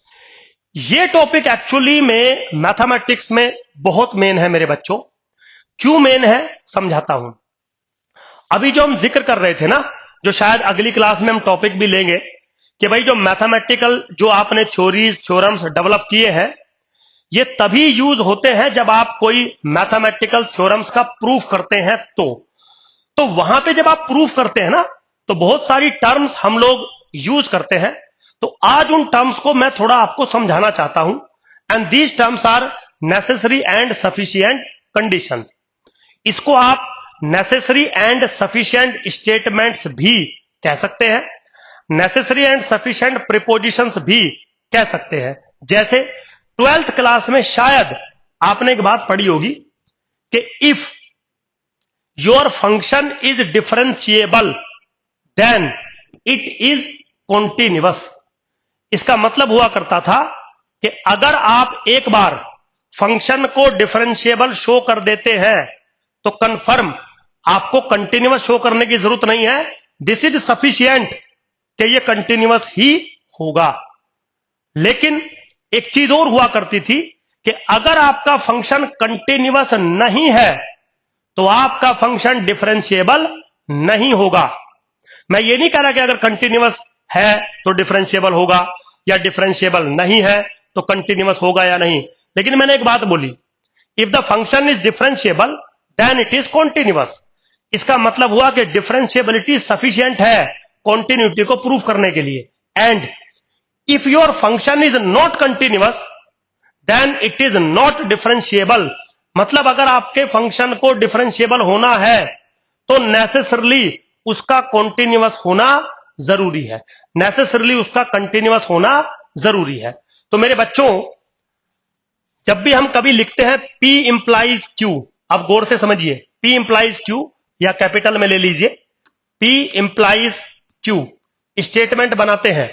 ये टॉपिक एक्चुअली में मैथमेटिक्स में बहुत मेन है मेरे बच्चों। क्यों मेन है समझाता हूं। अभी जो हम जिक्र कर रहे थे ना, जो शायद अगली क्लास में हम टॉपिक भी लेंगे, कि भाई जो मैथमेटिकल जो आपने थ्योरीज थ्योरम्स डेवलप किए हैं, ये तभी यूज होते हैं जब आप कोई मैथमेटिकल थ्योरम्स का प्रूफ करते हैं। तो वहां पे जब आप प्रूफ करते हैं ना, तो बहुत सारी टर्म्स हम लोग यूज करते हैं। तो आज उन टर्म्स को मैं थोड़ा आपको समझाना चाहता हूं। And these terms are necessary and sufficient conditions. इसको आप नेसेसरी एंड सफिशिएंट स्टेटमेंट्स भी कह सकते हैं, नेसेसरी एंड सफिशिएंट प्रीपोजिशंस भी कह सकते हैं। जैसे 12th क्लास में शायद आपने एक बात पढ़ी होगी कि if your function is differentiable then it is continuous. इसका मतलब हुआ करता था कि अगर आप एक बार फंक्शन को डिफरेंशिएबल शो कर देते हैं तो कंफर्म आपको कंटिन्यूअस शो करने की जरूरत नहीं है। दिस इज सफिशिएंट कि ये कंटिन्यूअस ही होगा। लेकिन एक चीज और हुआ करती थी कि अगर आपका फंक्शन कंटिन्यूअस नहीं है तो आपका फंक्शन डिफरेंशिएबल नहीं होगा। मैं ये नहीं कह रहा कि अगर कंटिन्यूअस है तो डिफरेंशिएबल होगा या डिफरेंशिएबल नहीं है तो कंटिन्यूअस होगा या नहीं, लेकिन मैंने एक बात बोली, if the function is differentiable then it is continuous. इसका मतलब हुआ कि डिफरेंशिएबिलिटी सफिशिएंट है कॉन्टिन्यूटी को प्रूव करने के लिए। And if your function is not continuous then it is not differentiable. मतलब अगर आपके फंक्शन को डिफरेंशिएबल होना है तो नेसेसरली उसका कॉन्टिन्यूअस होना जरूरी है, नेसेसरली उसका कंटिन्यूअस होना जरूरी है। तो मेरे बच्चों, जब भी हम कभी लिखते हैं P इंप्लाइज Q, अब गौर से समझिए, P इंप्लाइज Q या कैपिटल में ले लीजिए, P इंप्लाइज Q स्टेटमेंट बनाते हैं,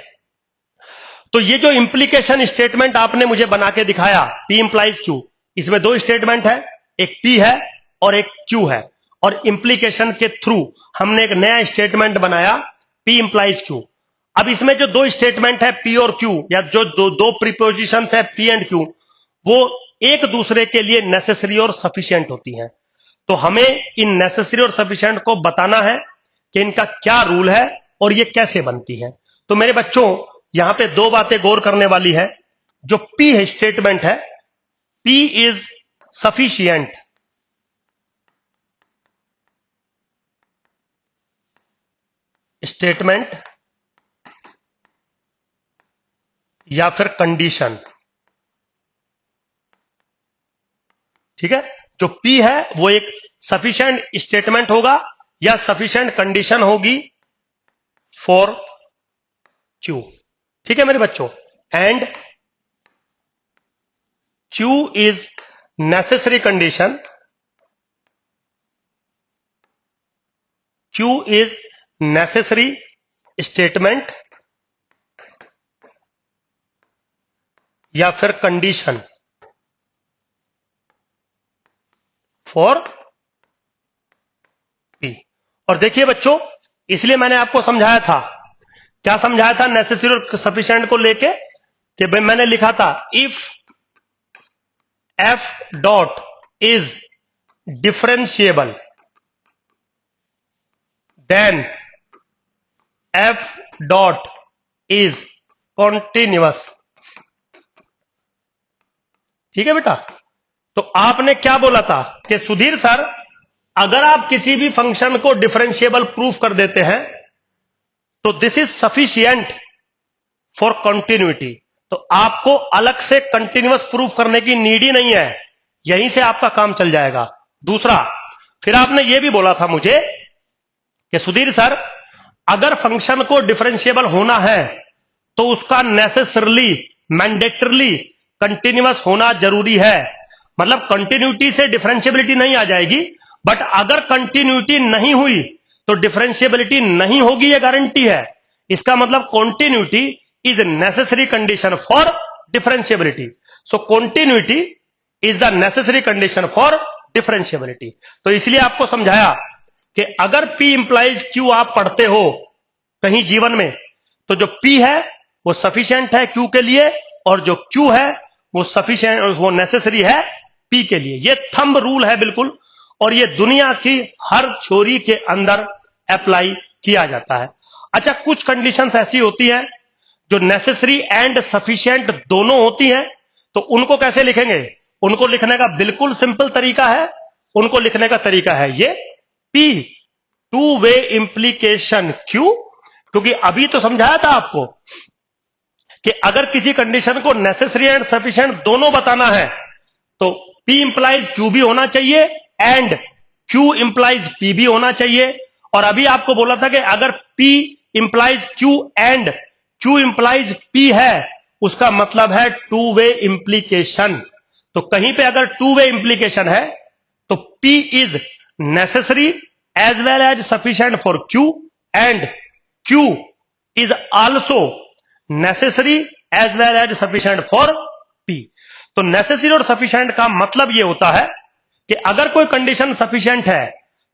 तो ये जो इंप्लीकेशन स्टेटमेंट आपने मुझे बना के दिखाया P इंप्लाइज Q, इसमें दो स्टेटमेंट है, एक P है और एक Q है, और इंप्लीकेशन के थ्रू हमने एक नया स्टेटमेंट बनाया P इंप्लाइज Q। अब इसमें जो दो स्टेटमेंट है P और Q, या जो दो प्रीपोजिशंस है P एंड Q, वो एक दूसरे के लिए नेसेसरी और सफिशिएंट होती हैं। तो हमें इन नेसेसरी और सफिशिएंट को बताना है कि इनका क्या रूल है और ये कैसे बनती है। तो मेरे बच्चों, यहां पे दो बातें गौर करने वाली है। जो P है स्टेटमेंट है, P इज सफिशिएंट, स्टेटमेंट या फिर कंडीशन, ठीक है। जो P है वो एक सफिशिएंट स्टेटमेंट होगा या सफिशिएंट कंडीशन होगी फॉर Q, ठीक है मेरे बच्चों। And Q is necessary condition, Q is necessary statement या फिर कंडीशन फॉर P। और देखिए बच्चों, इसलिए मैंने आपको समझाया था, क्या समझाया था नेसेसरी और सफिशिएंट को लेके, कि भाई मैंने लिखा था if F dot is differentiable then F dot is continuous, ठीक है बेटा। तो आपने क्या बोला था कि सुधीर सर, अगर आप किसी भी फंक्शन को डिफरेंशिएबल प्रूफ कर देते हैं तो this is sufficient for continuity, तो आपको अलग से कंटिन्यूअस प्रूफ करने की नीड ही नहीं है, यहीं से आपका काम चल जाएगा। दूसरा, फिर आपने यह भी बोला था मुझे कि सुधीर सर, अगर फंक्शन को डिफरेंशिएबल होना है तो उसका नेसेसरली, मैंडेटरली कंटिन्यूअस होना जरूरी है। मतलब कंटिन्यूटी से डिफरेंशिएबिलिटी नहीं आ जाएगी, बट अगर कंटिन्यूटी नहीं हुई तो डिफरेंशिएबिलिटी नहीं होगी, यह गारंटी है। इसका मतलब continuity is necessary condition for differentiability. So continuity is the necessary condition for differentiability. तो इसलिए आपको समझाया कि अगर P इंप्लाइज Q आप पढ़ते हो कहीं जीवन में, तो जो P है वो सफिशिएंट है Q के लिए, और जो Q है वो सफिशिएंट, वो नेसेसरी है P के लिए। ये थंब रूल है बिल्कुल, और ये दुनिया की हर थ्योरी के अंदर अप्लाई किया जाता है। अच्छा, कुछ कंडीशंस ऐसी होती हैं जो नेसेसरी एंड सफिशिएंट दोनों होती हैं, तो उनको कैसे लिखेंगे? उनको लिखने का बिल्कुल सिंपल तरीका है। उनको लिखने का तरीका है ये P two way implication Q, क्योंकि अभी तो समझाया था आपको कि अगर किसी कंडीशन को नेसेसरी एंड सफिशिएंट दोनों बताना है तो P इंप्लाइज Q भी होना चाहिए एंड Q इंप्लाइज P भी होना चाहिए। और अभी आपको बोला था कि अगर P implies Q and Q implies P है, उसका मतलब है टू वे इंप्लीकेशन। तो कहीं पे अगर टू वे इंप्लीकेशन है तो P is necessary as well as sufficient for Q and Q is also necessary as well as sufficient for P। तो नेसेसरी और सफिशिएंट का मतलब यह होता है कि अगर कोई कंडीशन सफिशिएंट है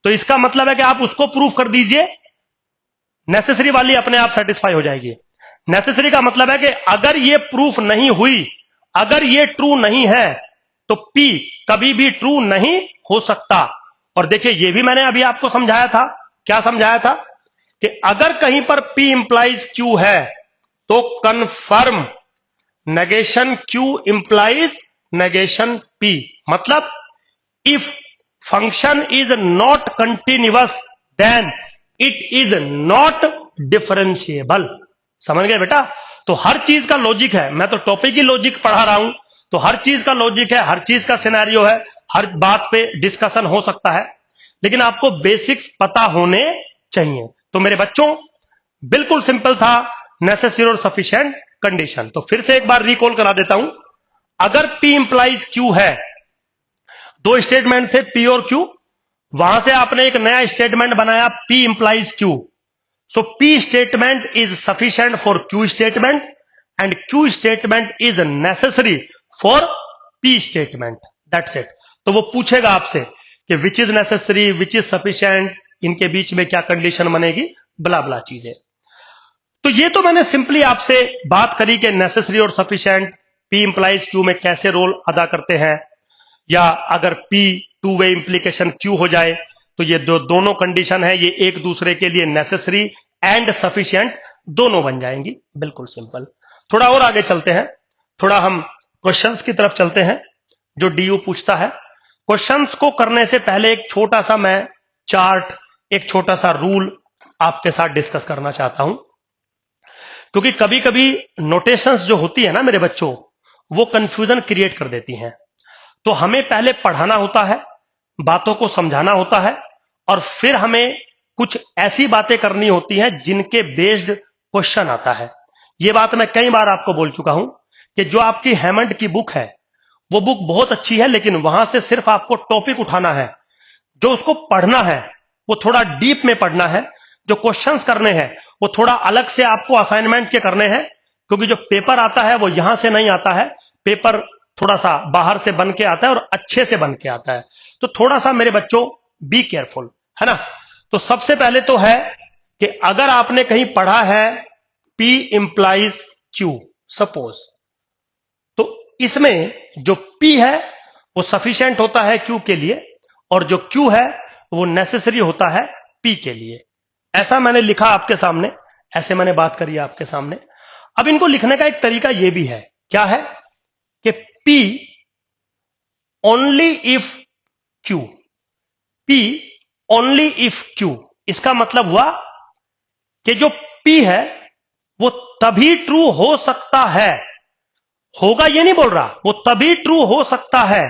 तो इसका मतलब है कि आप उसको प्रूफ कर दीजिए, नेसेसरी वाली अपने आप सेटिस्फाई हो जाएगी। नेसेसरी का मतलब है कि अगर ये प्रूफ नहीं हुई, अगर ये ट्रू नहीं है तो P कभी भी ट्रू नहीं हो सकता। और देखिए ये भी मैंने अभी आपको समझाया था, क्या समझाया था कि अगर कहीं पर P इंप्लाइज Q है तो confirm negation Q implies negation P। मतलब if function is not continuous then it is not differentiable. समझ गए बेटा? तो हर चीज का लॉजिक है, मैं तो टॉपिक ही लॉजिक पढ़ा रहा हूं, तो हर चीज का लॉजिक है, हर चीज का सिनेरियो है, हर बात पे डिस्कशन हो सकता है, लेकिन आपको बेसिक्स पता होने चाहिए। तो मेरे बच्चों बिल्कुल सिंपल था, नेसेसरी और सफिशिएंट कंडीशन। तो फिर से एक बार रिकॉल करा देता हूं। अगर P इंप्लाइज Q है, दो स्टेटमेंट थे P और Q, वहां से आपने एक नया स्टेटमेंट बनाया P implies Q। So P statement is sufficient for Q statement and Q statement is necessary for P statement. That's it. तो वो पूछेगा आपसे कि which is necessary, which is sufficient, इनके बीच में क्या कंडीशन बनेगी, बला बला चीजें। तो ये तो मैंने सिंपली आपसे बात करी कि नेसेसरी और सफिशिएंट P इंप्लाइज Q में कैसे रोल अदा करते हैं, या अगर P two way implication Q हो जाए तो ये दोनों कंडीशन है, ये एक दूसरे के लिए नेसेसरी एंड सफिशिएंट दोनों बन जाएंगी। बिल्कुल सिंपल। थोड़ा और आगे चलते हैं, थोड़ा हम क्वेश्चंस की तरफ चलते हैं जो डीयू पूछता है। क्वेश्चंस को करने से पहले एक छोटा सा मैं चार्ट, एक छोटा सा रूल आपके साथ डिस्कस करना चाहता हूं, क्योंकि कभी कभी नोटेशंस जो होती है ना मेरे बच्चों, वो कंफ्यूजन क्रिएट कर देती हैं। तो हमें पहले पढ़ाना होता है, बातों को समझाना होता है, और फिर हमें कुछ ऐसी बातें करनी होती हैं जिनके बेस्ड क्वेश्चन आता है। यह बात मैं कई बार आपको बोल चुका हूं कि जो आपकी हैमंड की बुक है वो बुक बहुत अच्छी है, लेकिन वहां से सिर्फ आपको टॉपिक उठाना है, जो उसको पढ़ना है वो थोड़ा डीप में पढ़ना है, जो क्वेश्चंस करने हैं वो थोड़ा अलग से आपको असाइनमेंट के करने हैं, क्योंकि जो पेपर आता है वो यहां से नहीं आता है, पेपर थोड़ा सा बाहर से बन के आता है और अच्छे से बन के आता है। तो थोड़ा सा मेरे बच्चों बी केयरफुल, है ना। तो सबसे पहले तो है कि अगर आपने कहीं पढ़ा है P इंप्लाइज Q सपोज, तो इसमें जो P है वो सफिशिएंट होता है Q के लिए, और जो Q है वो नेसेसरी होता है P के लिए। ऐसा मैंने लिखा आपके सामने, ऐसे मैंने बात करी आपके सामने। अब इनको लिखने का एक तरीका यह भी है, क्या है कि P only if Q, P only if Q, इसका मतलब हुआ कि जो P है वो तभी ट्रू हो सकता है, होगा ये नहीं बोल रहा, वो तभी ट्रू हो सकता है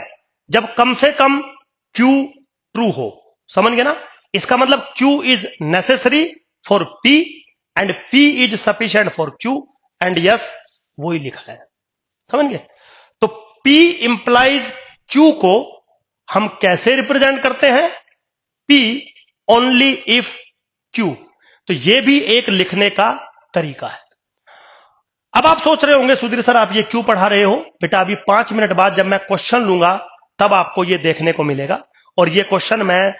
जब कम से कम Q ट्रू हो। समझ गए ना? इसका मतलब Q is necessary for P and P is sufficient for Q, and yes वही लिखा है। समझ गए? तो P इंप्लाइज Q को हम कैसे रिप्रेजेंट करते हैं? P only if Q। तो यह भी एक लिखने का तरीका है। अब आप सोच रहे होंगे सुधीर सर आप ये क्यों पढ़ा रहे हो? बेटा अभी 5 मिनट बाद जब मैं क्वेश्चन लूंगा तब आपको ये देखने को मिलेगा, और ये क्वेश्चन मैं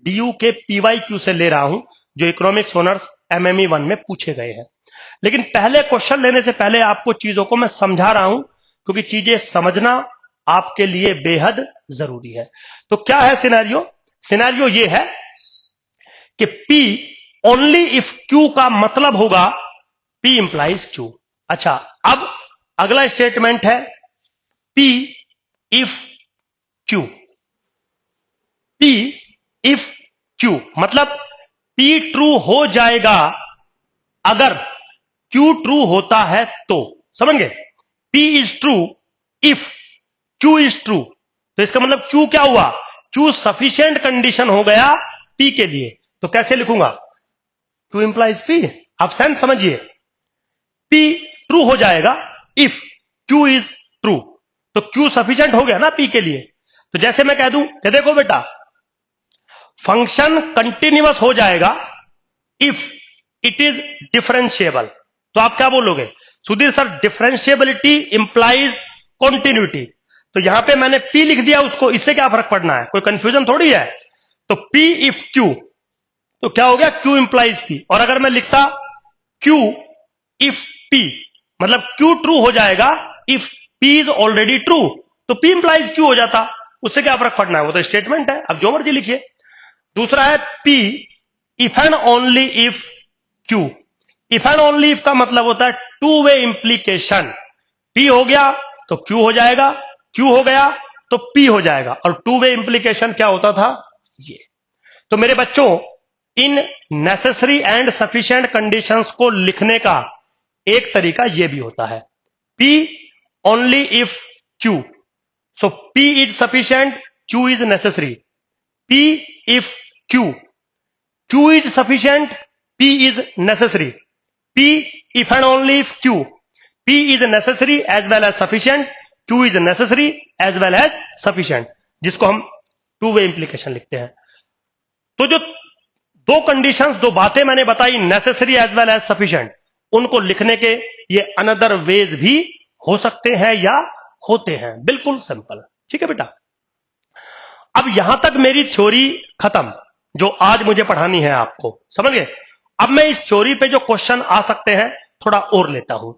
DU के PYQ से ले रहा हूं जो इकोनॉमिक्स ऑनर्स MME 1 में पूछे गए हैं। लेकिन पहले क्वेश्चन लेने से पहले आपको चीजों को मैं समझा रहा हूं, क्योंकि चीजें समझना आपके लिए बेहद जरूरी है। तो क्या है सिनेरियो? सिनेरियो ये है कि P ओनली इफ Q का मतलब होगा P इंप्लाइज Q। अच्छा, अब अगला स्टेटमेंट है P if Q। P if Q मतलब P ट्रू हो जाएगा अगर Q ट्रू होता है तो। समझ गए? P is true if Q is true. तो इसका मतलब Q क्या हुआ? Q सफिशिएंट कंडीशन हो गया P के लिए। तो कैसे लिखूंगा? Q implies P। आप सेंस समझिए, P ट्रू हो जाएगा इफ Q इज ट्रू। तो Q सफिशिएंट हो गया ना P के लिए। तो जैसे मैं कह दूं कि देखो बेटा फंक्शन कंटिन्यूअस हो जाएगा इफ इट इज डिफरेंशिएबल। तो आप क्या बोलोगे? Sudhir sir differentiability implies continuity. तो यहां पे मैंने P लिख दिया उसको, इससे क्या फर्क पड़ना है? कोई कंफ्यूजन थोड़ी है। तो P इफ Q, तो क्या हो गया? Q implies P। और अगर मैं लिखता Q इफ P मतलब Q ट्रू हो जाएगा if P is already true, तो P इंप्लाइज Q हो जाता। उससे क्या फर्क पड़ना है? वो तो स्टेटमेंट है, अब जो मर्जी लिखिए। दूसरा है P if and only if Q। If and only if का मतलब होता है टू वे इंप्लीकेशन। P हो गया तो Q हो जाएगा, Q हो गया तो P हो जाएगा। और टू वे इंप्लीकेशन क्या होता था? ये। तो मेरे बच्चों, इन नेसेसरी एंड सफिशिएंट कंडीशंस को लिखने का एक तरीका यह भी होता है, P only if Q। So P is sufficient, Q is necessary. P if Q, Q is sufficient, P is necessary। P if and only if Q, P is necessary as well as sufficient, Q is necessary as well as sufficient, जिसको हम to way implication लिखते हैं। तो जो दो conditions, दो बातें मैंने बताई, necessary as well as sufficient, उनको लिखने के ये अनदर वेज भी हो सकते हैं या होते हैं। बिल्कुल सिंपल। ठीक है बेटा, अब यहां तक मेरी थ्योरी खत्म जो आज मुझे पढ़ानी है आपको, समझ गए। अब मैं इस थ्योरी पे जो क्वेश्चन आ सकते हैं थोड़ा और लेता हूं।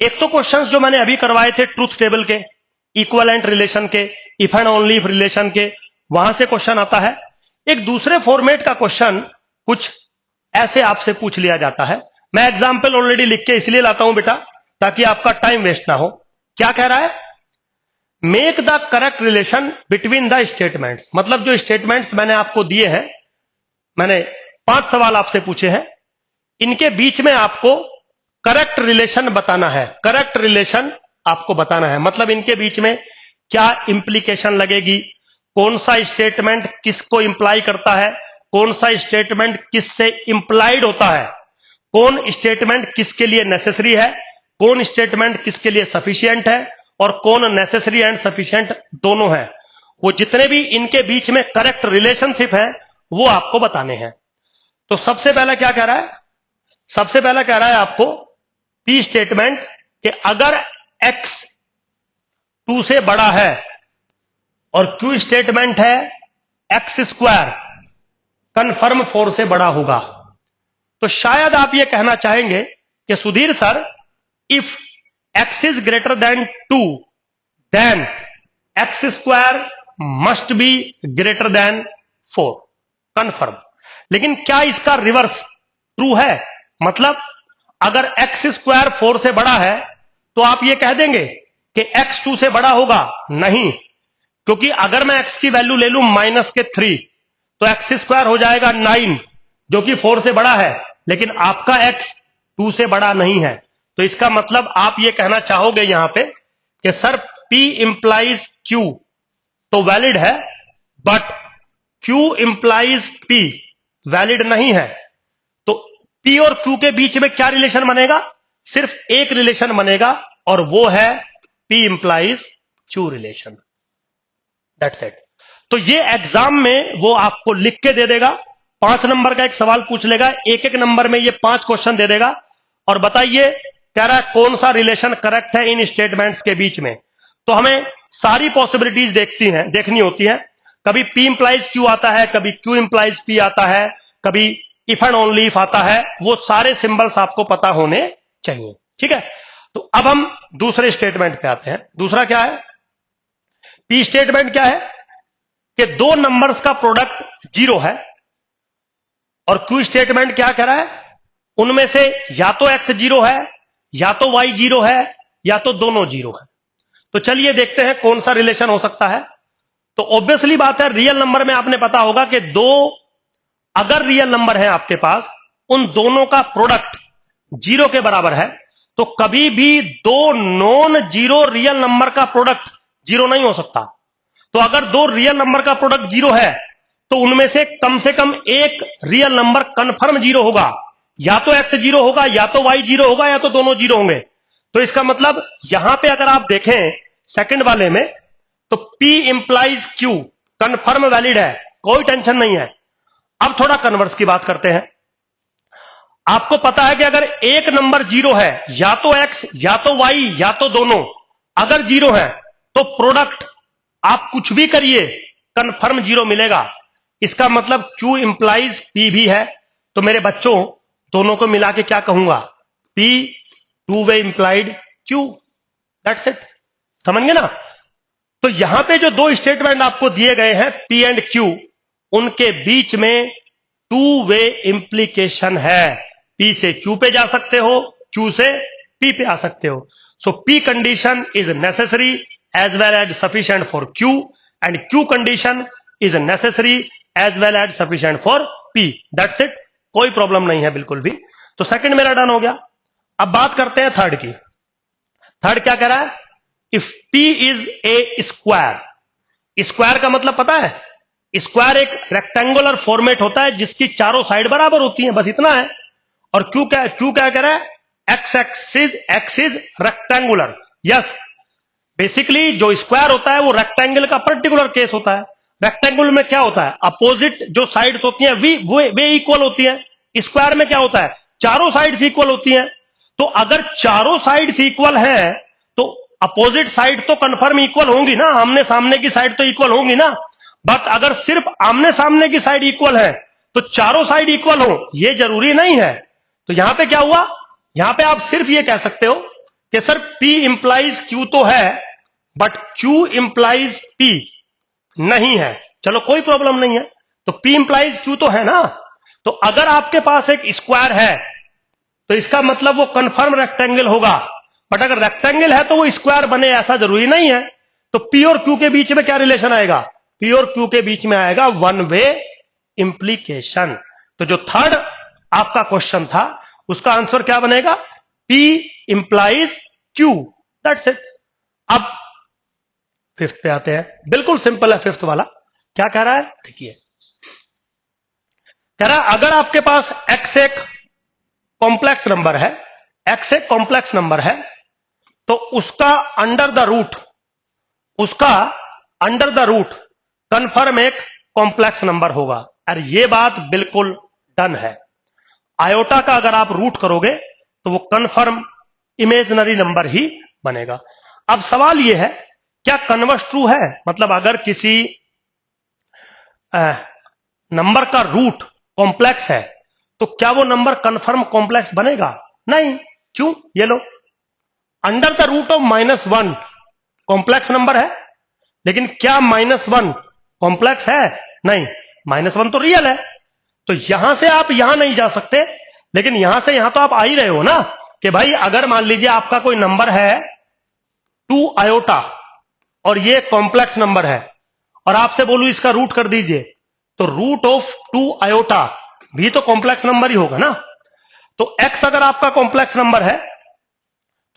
एक तो क्वेश्चंस जो मैंने अभी करवाए थे ट्रूथ टेबल के, इक्विवेलेंट रिलेशन के, if and only if relation के, वहां से क्वेश्चन आता है। एक दूसरे फॉर्मेट का क्वेश्चन कुछ ऐसे आपसे पूछ लिया जाता है। मैं एग्जाम्पल ऑलरेडी लिख के इसलिए लाता हूं बेटा ताकि आपका टाइम वेस्ट ना हो। क्या कह रहा है? Make the correct relation between the statements. मतलब जो स्टेटमेंट्स मैंने आपको दिए हैं, मैंने 5 सवाल आपसे पूछे हैं, इनके बीच में आपको करेक्ट रिलेशन बताना है। करेक्ट रिलेशन आपको बताना है, मतलब इनके बीच में क्या इंप्लीकेशन लगेगी, कौन सा स्टेटमेंट किसको इंप्लाई करता है, कौन सा स्टेटमेंट किससे इंप्लाइड होता है, कौन स्टेटमेंट किसके लिए नेसेसरी है, कौन स्टेटमेंट किसके लिए सफिशिएंट है, और कौन नेसेसरी एंड सफिशिएंट दोनों है। वो जितने भी इनके बीच में करेक्ट रिलेशनशिप है वो आपको बताने हैं। तो सबसे पहला क्या कह रहा है? सबसे पहला कह रहा है आपको P स्टेटमेंट कि अगर X 2 से बड़ा है और Q स्टेटमेंट है X स्क्वायर कन्फर्म 4 से बड़ा होगा। तो शायद आप ये कहना चाहेंगे कि Sudhir sir, if X is greater than 2 then X square must be greater than 4, confirm. लेकिन क्या इसका रिवर्स ट्रू है? मतलब अगर X स्क्वायर 4 से बड़ा है तो आप ये कह देंगे कि X 2 से बड़ा होगा? नहीं, क्योंकि अगर मैं X की वैल्यू ले लूं -3 तो X स्क्वायर हो जाएगा 9 जो कि 4 से बड़ा है, लेकिन आपका X 2 से बड़ा नहीं है। तो इसका मतलब आप ये कहना चाहोगे यहां पे कि सर P इंप्लाइज Q तो वैलिड है, but Q implies P valid नहीं है। तो P और Q के बीच में क्या रिलेशन बनेगा? सिर्फ एक रिलेशन बनेगा और वो है P implies Q relation. That's it. तो ये एग्जाम में वो आपको लिख के दे देगा, 5 नंबर का एक सवाल पूछ लेगा, एक एक नंबर में ये 5 क्वेश्चन दे देगा और बताइए कह रहा है कौन सा रिलेशन करेक्ट है इन स्टेटमेंट्स के बीच में। तो हमें सारी पॉसिबिलिटीज देखनी होती है। कभी P इंप्लाइज Q आता है, कभी Q इंप्लाइज P आता है, कभी इफ एंड ओनली इफ आता है। वो सारे सिंबल्स आपको पता होने चाहिए। ठीक है, तो अब हम दूसरे स्टेटमेंट पे आते हैं। दूसरा क्या है? P स्टेटमेंट क्या है कि दो नंबर्स का प्रोडक्ट 0 है, और Q स्टेटमेंट क्या कह रहा है? उनमें से या तो X 0 है, या तो Y 0 है, या तो दोनों 0 है। तो चलिए देखते हैं कौन सा रिलेशन हो सकता है। तो ऑब्वियसली बात है, रियल नंबर में आपने पता होगा कि अगर रियल नंबर है आपके पास, उन दोनों का प्रोडक्ट 0 के बराबर है, तो कभी भी दो नॉन जीरो रियल नंबर का प्रोडक्ट 0 नहीं हो सकता। तो अगर दो रियल नंबर का प्रोडक्ट 0 है तो उनमें से कम एक रियल नंबर कंफर्म 0 होगा। या तो X 0 होगा, या तो Y 0 होगा, या तो दोनों 0 होंगे। तो इसका मतलब यहां पे अगर आप देखें सेकंड वाले में, तो P implies Q confirm valid है, कोई टेंशन नहीं है। अब थोड़ा कन्वर्स की बात करते हैं। आपको पता है कि अगर एक नंबर 0 है, या तो X या तो Y या तो दोनों अगर 0 है, तो प्रोडक्ट आप कुछ भी करिए कंफर्म 0 मिलेगा। इसका मतलब Q इंप्लाइज P भी है। तो मेरे बच्चों, दोनों को मिला के क्या कहूंगा? P two way implied Q। That's it. समझ गए ना? तो यहां पे जो दो स्टेटमेंट आपको दिए गए हैं P एंड Q, उनके बीच में टू वे इंप्लीकेशन है। P से Q पे जा सकते हो, Q से P पे आ सकते हो। So P condition is necessary as well as sufficient for Q and Q condition is necessary as well as sufficient for P। That's it, कोई प्रॉब्लम नहीं है बिल्कुल भी। तो सेकंड मेरा डन हो गया। अब बात करते हैं थर्ड की। थर्ड क्या कह रहा है? If P is a square. Square का मतलब पता है? स्क्वायर एक रेक्टेंगुलर फॉर्मेट होता है जिसकी चारों साइड बराबर होती हैं, बस इतना है। और क्यू क्या कह रहा है? X is rectangular. Yes, basically जो स्क्वायर होता है वो रेक्टेंगल का पर्टिकुलर केस होता है। रेक्टेंगल में क्या होता है? अपोजिट जो साइड्स होती हैं वे इक्वल होती हैं। स्क्वायर में क्या होता है? चारों साइड्स इक्वल होती हैं। तो अगर चारों साइड्स इक्वल है तो अपोजिट साइड तो कंफर्म इक्वल होंगी ना, आमने सामने की साइड तो इक्वल होंगी ना। बट अगर सिर्फ आमने सामने की साइड इक्वल है तो चारों साइड इक्वल हो, यह जरूरी नहीं है। तो यहां पे क्या हुआ? यहां पे आप सिर्फ ये कह सकते हो कि सर P इंप्लाइज Q तो है बट Q इंप्लाइज P नहीं है। चलो कोई प्रॉब्लम नहीं है। तो P इंप्लाइज Q तो है ना। तो अगर आपके पास एक स्क्वायर है तो इसका मतलब वो कंफर्म रेक्टेंगल होगा। बट अगर रेक्टेंगल है तो वो स्क्वायर बने ऐसा जरूरी नहीं है। तो P और Q के बीच में क्या रिलेशन आएगा? P और Q के बीच में आएगा वन वे इंप्लीकेशन। तो जो थर्ड आपका क्वेश्चन था उसका आंसर क्या बनेगा? P implies Q। That's it. अब फिफ्थ पे आते हैं। बिल्कुल सिंपल है फिफ्थ वाला। क्या कह रहा है? देखिए, कह रहा है अगर आपके पास x एक कॉम्प्लेक्स नंबर है, x एक कॉम्प्लेक्स नंबर है, तो उसका अंडर द रूट कंफर्म एक कॉम्प्लेक्स नंबर होगा। अरे ये बात बिल्कुल डन है। आयोटा का अगर आप रूट करोगे तो वो कंफर्म इमेजिनरी नंबर ही बनेगा। अब सवाल ये है, क्या कन्वर्स ट्रू है? मतलब अगर किसी नंबर का रूट कॉम्प्लेक्स है तो क्या वो नंबर कंफर्म कॉम्प्लेक्स बनेगा? नहीं। क्यों? ये लो, under the root of -1 complex number है, लेकिन क्या -1 कॉम्प्लेक्स है? नहीं, -1 तो रियल है। तो यहां से आप यहां नहीं जा सकते, लेकिन यहां से यहां तो आप आ ही रहे हो ना। कि भाई अगर मान लीजिए आपका कोई नंबर है 2 आयोटा और ये कॉम्प्लेक्स नंबर है और आपसे बोलूं इसका रूट कर दीजिए, तो रूट ऑफ 2 आयोटा भी तो कॉम्प्लेक्स नंबर ही होगा ना। तो x अगर आपका कॉम्प्लेक्स नंबर है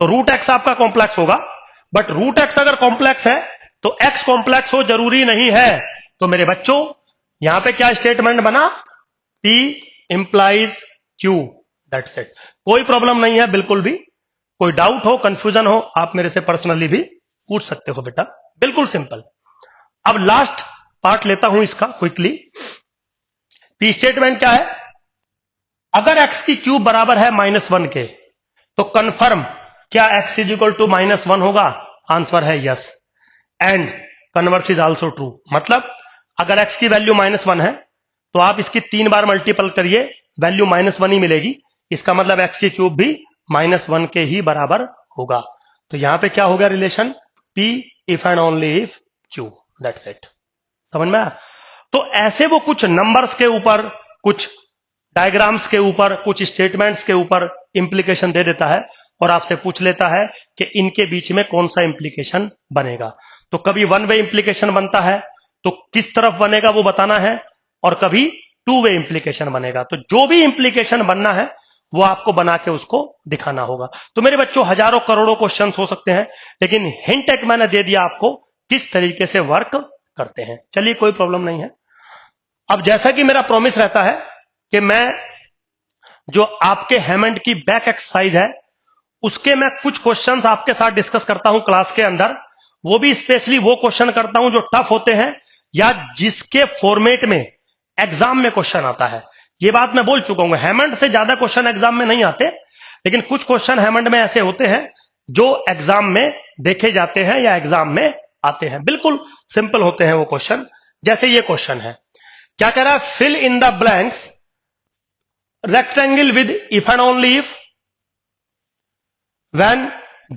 तो रूट x आपका कॉम्प्लेक्स होगा। बट रूट x अगर कॉम्प्लेक्स है तो x कॉम्प्लेक्स हो जरूरी नहीं है। तो मेरे बच्चों यहां पे क्या स्टेटमेंट बना? P implies Q। That's it. कोई प्रॉब्लम नहीं है बिल्कुल भी। कोई डाउट हो, कंफ्यूजन हो, आप मेरे से पर्सनली भी पूछ सकते हो बेटा। बिल्कुल सिंपल। अब लास्ट पार्ट लेता हूं इसका क्विकली। P स्टेटमेंट क्या है? अगर x की क्यूब बराबर है -1 के तो कंफर्म क्या x इज इक्वल टू -1 होगा? आंसर है yes. And converse is also true. मतलब अगर x की वैल्यू -1 है तो आप इसकी 3 बार मल्टीपल करिए, वैल्यू -1 ही मिलेगी। इसका मतलब x की क्यूब भी -1 के ही बराबर होगा। तो यहां पे क्या हो गया relation? P if and only if Q। That's it. समझ में आया? तो ऐसे वो कुछ नंबर्स के ऊपर, कुछ डायग्राम्स के ऊपर, कुछ स्टेटमेंट्स के ऊपर इंप्लीकेशन दे देता है और आपसे पूछ लेता है कि इनके बीच में कौन सा इंप्लीकेशन बनेगा। तो कभी वन वे इंप्लीकेशन बनता है तो किस तरफ बनेगा वो बताना है, और कभी टू वे इंप्लीकेशन बनेगा। तो जो भी इंप्लीकेशन बनना है वो आपको बना के उसको दिखाना होगा। तो मेरे बच्चों हजारों करोड़ों क्वेश्चंस हो सकते हैं, लेकिन हिंट एक मैंने दे दिया आपको किस तरीके से वर्क करते हैं। चलिए कोई प्रॉब्लम नहीं है। अब जैसा कि मेरा प्रॉमिस रहता है कि मैं जो आपके हेमंड की बैक एक्सरसाइज है उसके मैं कुछ क्वेश्चंस आपके साथ डिस्कस करता हूं क्लास के अंदर। वो भी स्पेशली वो क्वेश्चन करता हूं जो टफ होते हैं या जिसके फॉर्मेट में एग्जाम में क्वेश्चन आता है। ये बात मैं बोल चुका हूं, हेमंड से ज्यादा क्वेश्चन एग्जाम में नहीं आते, लेकिन कुछ क्वेश्चन हेमंड में ऐसे होते हैं जो एग्जाम में देखे जाते हैं या एग्जाम में आते हैं। बिल्कुल सिंपल होते हैं वो क्वेश्चन। जैसे ये क्वेश्चन है, क्या कह रहा है? Fill in the blanks rectangle with if and only if when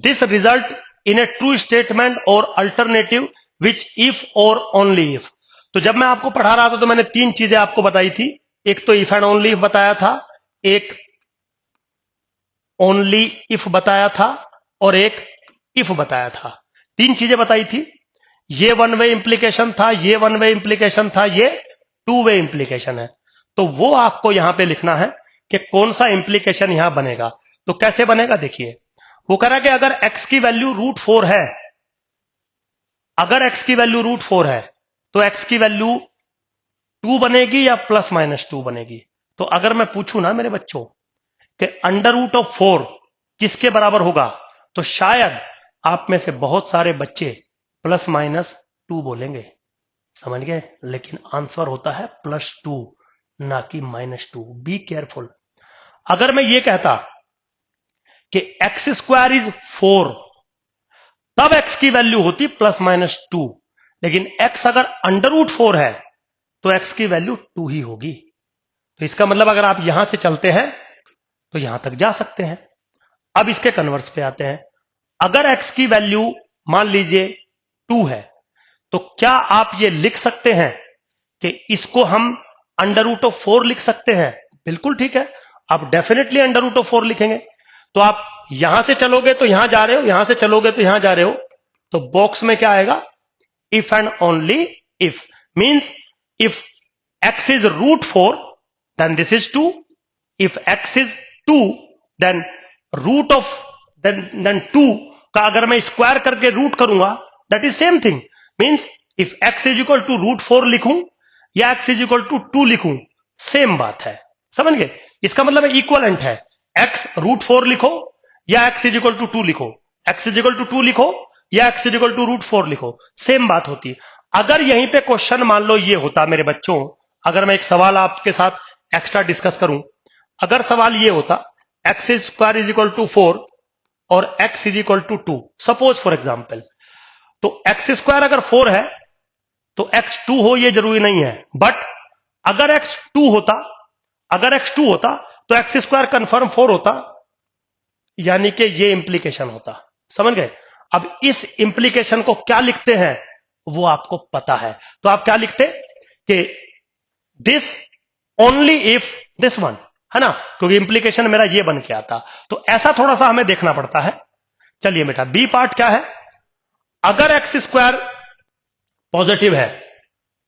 this result in a true statement or alternative which if or only if। तो जब मैं आपको पढ़ा रहा था तो मैंने तीन चीजें आपको बताई थी। एक तो इफ एंड ओनली इफ बताया था, एक ओनली इफ बताया था, और एक इफ बताया था। तीन चीजें बताई थी। ये वन वे इंप्लीकेशन था, ये वन वे इंप्लीकेशन था, ये टू वे इंप्लीकेशन है। तो वो आपको यहां पे लिखना है कि कौन सा इंप्लीकेशन यहां बनेगा। तो कैसे बनेगा देखिए, वो कह रहा है कि अगर x की वैल्यू √4 है, अगर x की वैल्यू √4 है तो x की वैल्यू 2 बनेगी या ±2 बनेगी। तो अगर मैं पूछूं ना मेरे बच्चों कि √4 किसके बराबर होगा, तो शायद आप में से बहुत सारे बच्चे ±2 बोलेंगे, समझ गए। लेकिन आंसर होता है +2 ना कि -2। Be careful. अगर मैं ये कहता कि x² इज 4, तब x की वैल्यू होती ±2, लेकिन x अगर √4 है तो x की वैल्यू 2 ही होगी। तो इसका मतलब अगर आप यहां से चलते हैं तो यहां तक जा सकते हैं। अब इसके कन्वर्स पे आते हैं। अगर x की वैल्यू मान लीजिए 2 है, तो क्या आप ये लिख सकते हैं कि इसको हम √4 लिख सकते हैं? बिल्कुल ठीक है, आप डेफिनेटली √4 लिखेंगे। तो आप यहां से चलोगे तो यहां जा रहे हो, यहां से चलोगे तो यहां जा रहे हो, तो बॉक्स में क्या आएगा? If and only if. Means if x is √4 then this is 2, if x is 2 then root of then 2 का अगर मैं स्क्वायर करके रूट करूंगा, that is same thing. Means if x is equal to √4 लिखूं या x इज इक्वल टू 2 लिखूं, same बात है, समझ गए। इसका मतलब इक्वलेंट है। x √4 लिखो या x इज इक्वल टू 2 लिखो, x इज इक्वल टू 2 लिखो या x इज इक्वल टू √4 लिखो, सेम बात होती है। अगर यहीं पे क्वेश्चन मान लो ये होता मेरे बच्चों, अगर मैं एक सवाल आपके साथ एक्स्ट्रा डिस्कस करूं, अगर सवाल ये होता x² इज इक्वल टू 4 और x is equal to 2, suppose for example, तो x² अगर 4 है तो x 2 हो ये जरूरी नहीं है, बट अगर x 2 होता, अगर x 2 होता तो x² कंफर्म 4 होता, यानी कि ये इंप्लीकेशन होता, समझ गए। अब इस इंप्लीकेशन को क्या लिखते हैं वो आपको पता है, तो आप क्या लिखते कि this only if this one, है ना, क्योंकि इंप्लीकेशन मेरा ये बन के आता। तो ऐसा थोड़ा सा हमें देखना पड़ता है। चलिए बेटा, बी पार्ट क्या है? अगर x² पॉजिटिव है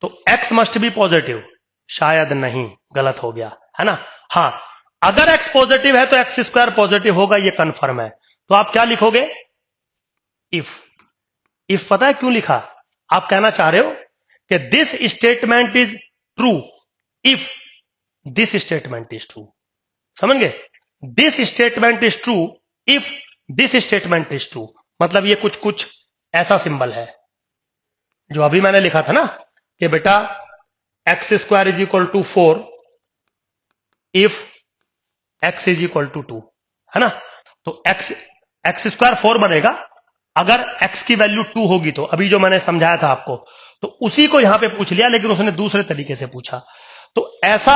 तो x मस्ट बी पॉजिटिव, शायद नहीं, गलत हो गया, है ना। हां, अगर x पॉजिटिव है तो x² पॉजिटिव होगा, ये कंफर्म है। तो आप क्या लिखोगे? इफ पता है क्यों लिखा? आप कहना चाह रहे हो कि this statement is true if this statement is true, समझ गए। This statement is true if this statement is true, मतलब ये कुछ कुछ ऐसा सिंबल है जो अभी मैंने लिखा था ना कि बेटा x² is equal to 4 if x is equal to 2, है ना। तो x² 4 बनेगा अगर x की वैल्यू 2 होगी। तो अभी जो मैंने समझाया था आपको, तो उसी को यहां पे पूछ लिया, लेकिन उसने दूसरे तरीके से पूछा। तो ऐसा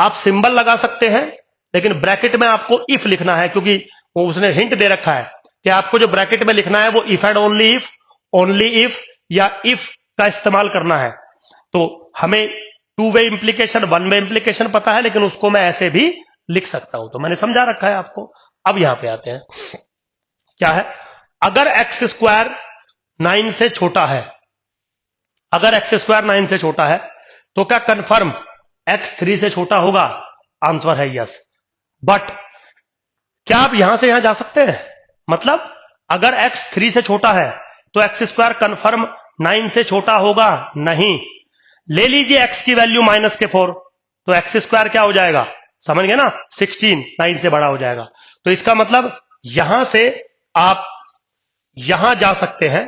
आप सिंबल लगा सकते हैं, लेकिन ब्रैकेट में आपको इफ लिखना है, क्योंकि वो उसने हिंट दे रखा है कि आपको जो ब्रैकेट में लिखना है वो इफ एंड ओनली इफ या इफ का इस्तेमाल करना है। तो हमें 2 वे इंप्लीकेशन 1 वे इंप्लीकेशन पता है, लेकिन उसको मैं ऐसे भी लिख सकता हूं, तो मैंने समझा रखा है आपको। अब यहां पे आते हैं, क्या है? अगर x² 9 से छोटा है, अगर x² 9 से छोटा है तो क्या कंफर्म x 3 से छोटा होगा? आंसर है यस। बट क्या आप यहां से यहां जा सकते हैं? मतलब अगर x 3 से छोटा है तो x² कंफर्म 9 से छोटा होगा? नहीं। ले लीजिए x की वैल्यू -4, तो x² क्या हो जाएगा? समझ गए ना, 16 9 से बड़ा हो जाएगा। तो इसका मतलब यहां से आप यहां जा सकते हैं,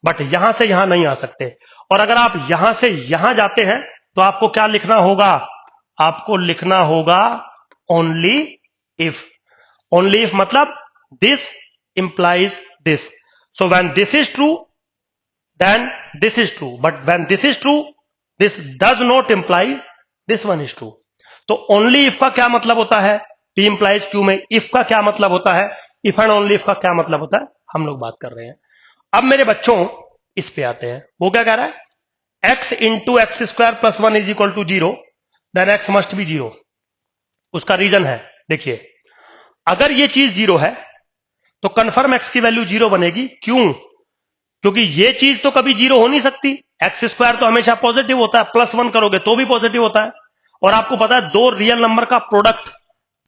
बट यहां से यहां नहीं आ सकते। और अगर आप यहां से यहां जाते हैं तो आपको क्या लिखना होगा? आपको लिखना होगा ओनली इफ। ओनली इफ मतलब this implies this. So when this is true then this is true, but when this is true this does not imply this one is true. तो ओनली इफ का क्या मतलब होता है? P implies Q में if का क्या मतलब होता है? इफ एंड ओनली इफ का क्या मतलब होता है? हम लोग बात कर रहे हैं। अब मेरे बच्चों इस पे आते हैं। वो क्या कह रहा है x into x square plus 1 is equal to 0, then x must be 0। उसका रीजन है, देखिए, अगर ये चीज 0 है तो कंफर्म x की वैल्यू 0 बनेगी। क्यों? क्योंकि ये चीज तो कभी 0 हो नहीं सकती। एक्स स्क्वायर तो हमेशा पॉजिटिव होता है, प्लस 1 करोगे तो भी पॉजिटिव होता है। और आपको पता है दो रियल नंबर का प्रोडक्ट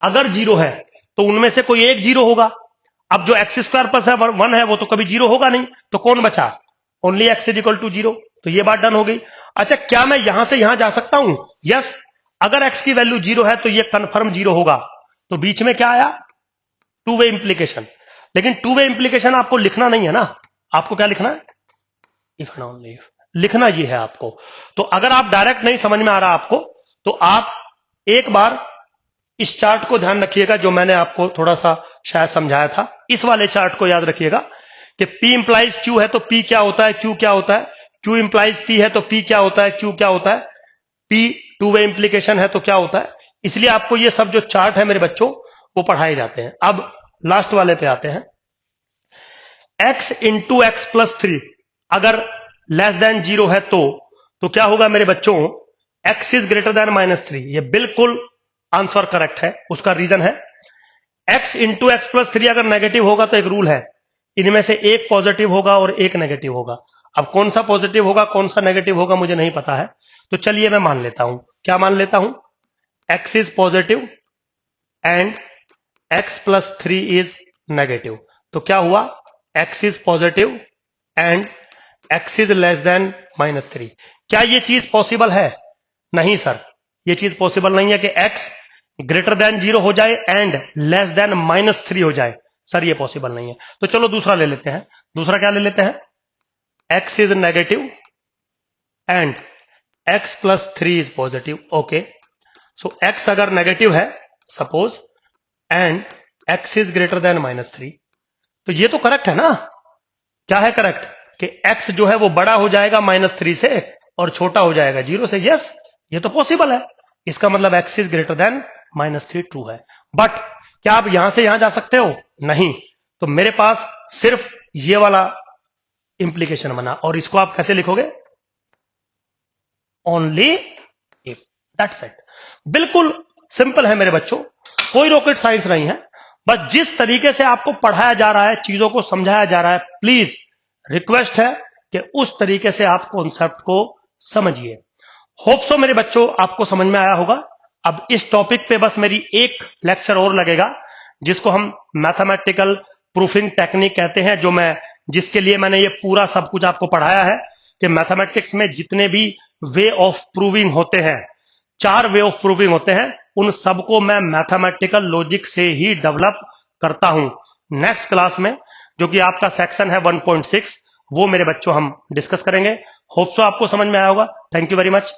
अगर 0 है तो उनमें से कोई एक 0 होगा। अब जो एक्स स्क्वायर प्लस 1 है वो तो कभी 0 होगा नहीं, तो कौन बचा? Only x is equal to 0। तो ये बात डन हो गई। अच्छा, क्या मैं यहां से यहां जा सकता हूं? यस, अगर एक्स की वैल्यू 0 है तो ये कंफर्म 0 होगा। तो बीच में क्या आया? To way implication. लेकिन टू वे इंप्लीकेशन आपको लिखना नहीं है ना, आपको क्या लिखना है? इफ एंड ओनली इफ लिखना ये है आपको। तो अगर आप डायरेक्ट नहीं समझ में आ रहा आपको, तो आप एक बार इस चार्ट को ध्यान रखिएगा जो मैंने आपको थोड़ा सा शायद समझाया था। इस वाले चार्ट को याद रखिएगा कि P इंप्लाइज Q है तो P क्या होता है, Q क्या होता है, Q इंप्लाइज P है तो P क्या होता है, Q क्या होता है, P टू वे इंप्लीकेशन है तो क्या होता है। इसलिए आपको ये सब जो चार्ट है मेरे बच्चों वो पढ़ाए जाते हैं। अब लास्ट वाले पे आते हैं। x इंटू एक्स प्लस 3 अगर लेस देन 0 है तो क्या होगा मेरे बच्चों? x is greater then -3। ये बिल्कुल आंसर करेक्ट है। उसका रीजन है x इंटू एक्स प्लस 3 अगर नेगेटिव होगा तो एक रूल है, इनमें से एक पॉजिटिव होगा और एक नेगेटिव होगा। अब कौन सा पॉजिटिव होगा कौन सा नेगेटिव होगा मुझे नहीं पता है, तो चलिए मैं मान लेता हूं। क्या मान लेता हूं? x is positive and x plus 3 is negative. तो क्या हुआ? x is positive and x is less than -3। क्या ये चीज पॉसिबल है? नहीं सर, ये चीज पॉसिबल नहीं है कि x ग्रेटर देन 0 हो जाए एंड लेस देन -3 हो जाए। सर ये पॉसिबल नहीं है। तो चलो दूसरा ले लेते हैं। दूसरा क्या ले लेते हैं? x is negative and x plus 3 is positive. Okay, so x अगर नेगेटिव है suppose and x is greater then -3, तो ये तो करेक्ट है ना? क्या है करेक्ट? कि x जो है वो बड़ा हो जाएगा -3 से और छोटा हो जाएगा 0 से। यस, ये तो पॉसिबल है। इसका मतलब x is greater then -3 true है। बट क्या आप यहां से यहां जा सकते हो? नहीं। तो मेरे पास सिर्फ ये वाला इंप्लीकेशन बना, और इसको आप कैसे लिखोगे? Only if, that's it. बिल्कुल सिंपल है मेरे बच्चों, कोई रॉकेट साइंस नहीं है। बस जिस तरीके से आपको पढ़ाया जा रहा है, चीजों को समझाया जा रहा है, प्लीज रिक्वेस्ट है कि उस तरीके से आप कॉन्सेप्ट को समझिए। होप सो मेरे बच्चों आपको समझ में आया होगा। अब इस टॉपिक पे बस मेरी एक लेक्चर और लगेगा, जिसको हम मैथमेटिकल प्रूफिंग टेक्निक कहते हैं, जिसके लिए मैंने ये पूरा सब कुछ आपको पढ़ाया है कि मैथमेटिक्स में जितने भी वे ऑफ प्रूविंग होते हैं, 4 वे ऑफ प्रूविंग होते हैं, उन सबको मैं मैथमेटिकल लॉजिक से ही डेवलप करता हूं। नेक्स्ट क्लास में जो कि आपका सेक्शन है 1.6, वो मेरे बच्चों हम डिस्कस करेंगे। होप सो आपको समझ में आया होगा। Thank you very much.